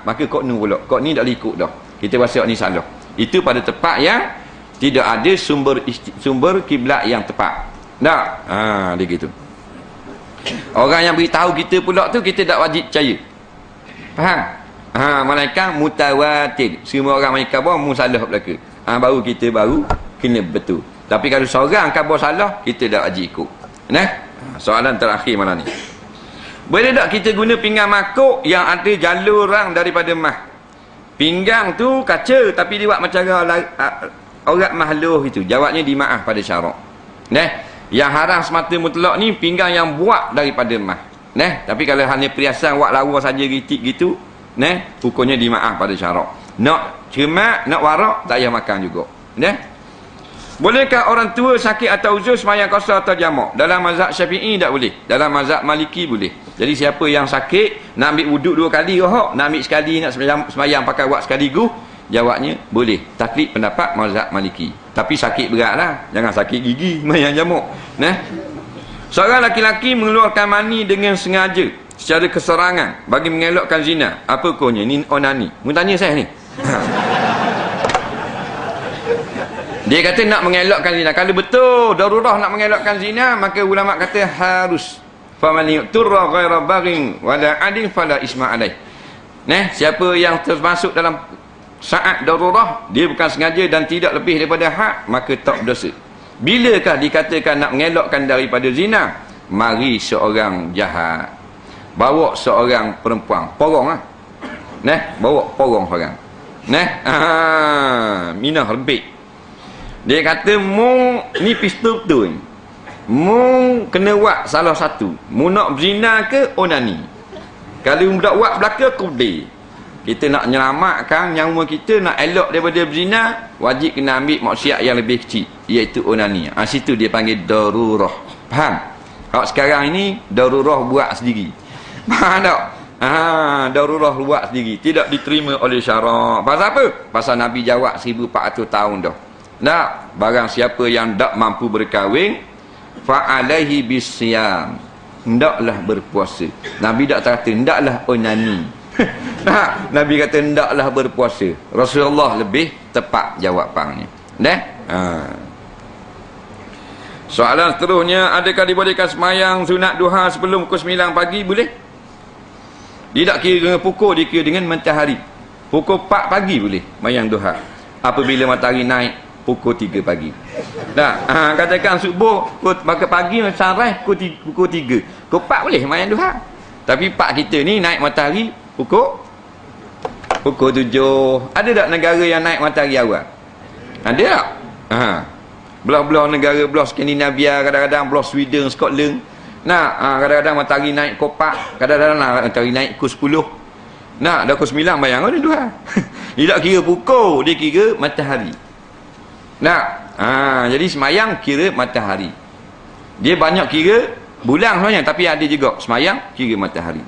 Speaker 1: Maka kot ni pula. Kot ni tak ikut dah. Kita rasa kot ni salah. Itu pada tepat yang tidak ada sumber kiblat yang tepat. Dia gitu. Orang yang beritahu kita pula tu, kita tak wajib percaya. Faham? Malaikat mutawatir. Semua orang malaikat bahawa salah belaka. Baru kita kena betul. Tapi kalau seorang khabar salah, kita tak wajib ikut. Soalan terakhir malam ni. Boleh tak kita guna pinggang makuk yang ada jalur rang daripada mah? Pinggang tu kaca tapi dia buat macam orang mahluh itu. Jawabnya dimaaf pada syarak. Yang haram semata mutlak ni pinggang yang buat daripada mah. Tapi kalau hanya perhiasan buat lawa saja gitik gitu, hukumnya dimaaf pada syarak. Nak cermat, nak warak, tak payah makan juga. Bolehkah orang tua sakit atau uzur semayang qasar atau jamak? Dalam mazhab Syafi'i tak boleh. Dalam mazhab Maliki boleh. Jadi siapa yang sakit nak ambil wuduk 2 kali nak ambil sekali, nak semayang pakai wak sekaligus, jawabnya boleh. Taklid pendapat mazhab Maliki. Tapi sakit beratlah, jangan sakit gigi semayang jamak. Seorang laki-laki mengeluarkan mani dengan sengaja secara keserangan bagi mengelakkan zina. Apa hukumnya? Ini onani. Mu tanya saya ni. Dia kata nak mengelakkan zina. Kalau betul darurah nak mengelakkan zina, maka ulama kata harus faman yuturra ghaira baghin wala adin fala isma alaih. Siapa yang termasuk dalam saat darurah, dia bukan sengaja dan tidak lebih daripada had, maka tak berdosa. Bilakah dikatakan nak mengelakkan daripada zina? Mari seorang jahat bawa seorang perempuan porong bawa porong orang minah lebih. Dia kata mu ni pistol betul ni. Mu kena buat salah satu. Mu nak berzina ke onani. Kalau mu tak buat belaka kudai. Kita nak menyelamatkan nyawa kita, nak elok daripada berzina, wajib kena ambil maksiat yang lebih kecil, iaitu onani. Situ dia panggil darurah. Faham? Kalau sekarang ini darurah buat sendiri. Faham tak? Darurah buat sendiri, tidak diterima oleh syarak. Pasal apa? Pasal Nabi jawab 1400 tahun dah. Barang siapa yang tak mampu berkahwin, fa'alaihi bisyam, hendaklah berpuasa. Nabi tak kata hendaklah onani. Nabi kata hendaklah berpuasa. Rasulullah lebih tepat jawapannya. Soalan seterusnya, adakah dibolehkan semayang sunat duha sebelum pukul 9 pagi? Boleh. Dia tak kira dengan pukul, dia kira dengan matahari. Pukul 4 pagi boleh semayang duha. Apabila matahari naik pukul 3 pagi. Katakan subuh, maka pagi sunrise pukul 3. Pukul 4 boleh semayang duha. Tapi 4 kita ni naik matahari pukul 7. Ada tak negara yang naik matahari awal? Ada tak? Belah-belah negara, belah Skandinavia, kadang-kadang belah Sweden, Scotland. Kadang-kadang matahari naik pukul 4, kadang-kadang matahari naik pukul 10. Dah pukul 9 bayang ada duha. Dia tak kira pukul, dia kira matahari. Jadi semayang kira matahari. Dia banyak kira bulan sebenarnya, tapi ada juga semayang kira matahari.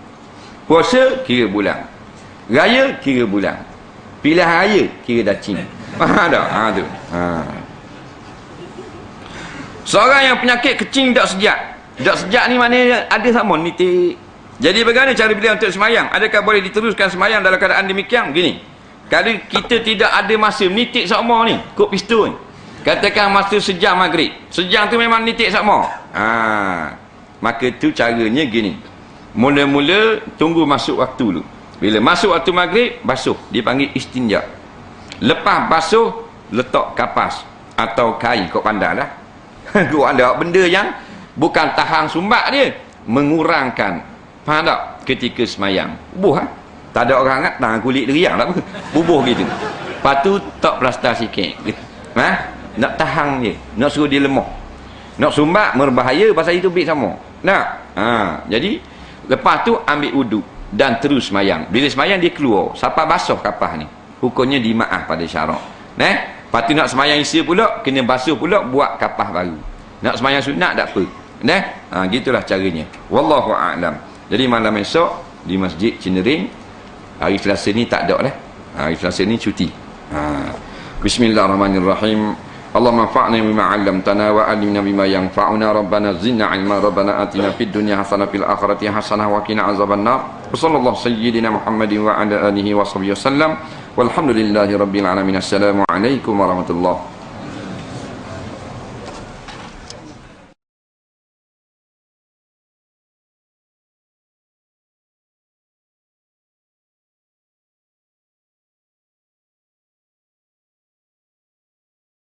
Speaker 1: Puasa kira bulan. Raya kira bulan. Pilihan raya kira dacing. Faham tak? Tu. Seorang yang penyakit kecing tak sejak. Tak sejak ni maknanya ada sama nitik. Jadi bagaimana cara beliau untuk semayang? Adakah boleh diteruskan semayang dalam keadaan demikian? Begini. Kalau kita tidak ada masa nitik sama ni, kok pistol ni. Katakan masa sejam maghrib. Sejam tu memang nitik sama. Maka tu caranya gini. Mula-mula tunggu masuk waktu dulu. Bila masuk waktu maghrib, basuh. Dia panggil istinja. Lepas basuh, letak kapas atau kain, kau pandai lah. Kau ada benda yang bukan tahan sumbat dia, mengurangkan, faham tak, ketika semayang. Bubuh ha? Tak ada orang angkat tangan kulit dia riang tak apa, bubuh gitu. Lepas tu tak plaster sikit ha? Nak tahan dia, nak suruh dia lemah. Nak sumbat berbahaya, pasal itu bik sama. Nak ha. Jadi lepas tu ambil wuduk dan terus semayang. Bila semayang dia keluar, siapa basuh kapas ni, hukumnya dimaaf pada syarak. Lepas tu nak semayang isya pula, kena basuh pula, buat kapas baru. Nak semayang sunat tak apa. Gitulah caranya. Wallahu a'lam. Jadi malam esok di Masjid Cinering, hari Selasa ni tak ada lah. Hari Selasa ni cuti. Bismillahirrahmanirrahim. Allahumma anfa'na bima 'allamtana wa 'allimna bima yanfa'una. Rabbana zidna 'ilma. Rabbana atina fid dunya hasanah fil akhirati hasanah wa qina azabannar. Wassallallahu sayyidina Muhammadin wa ala alihi wa sahbihi wasallam. Walhamdulillahi rabbil alamin. Assalamu alaikum warahmatullahi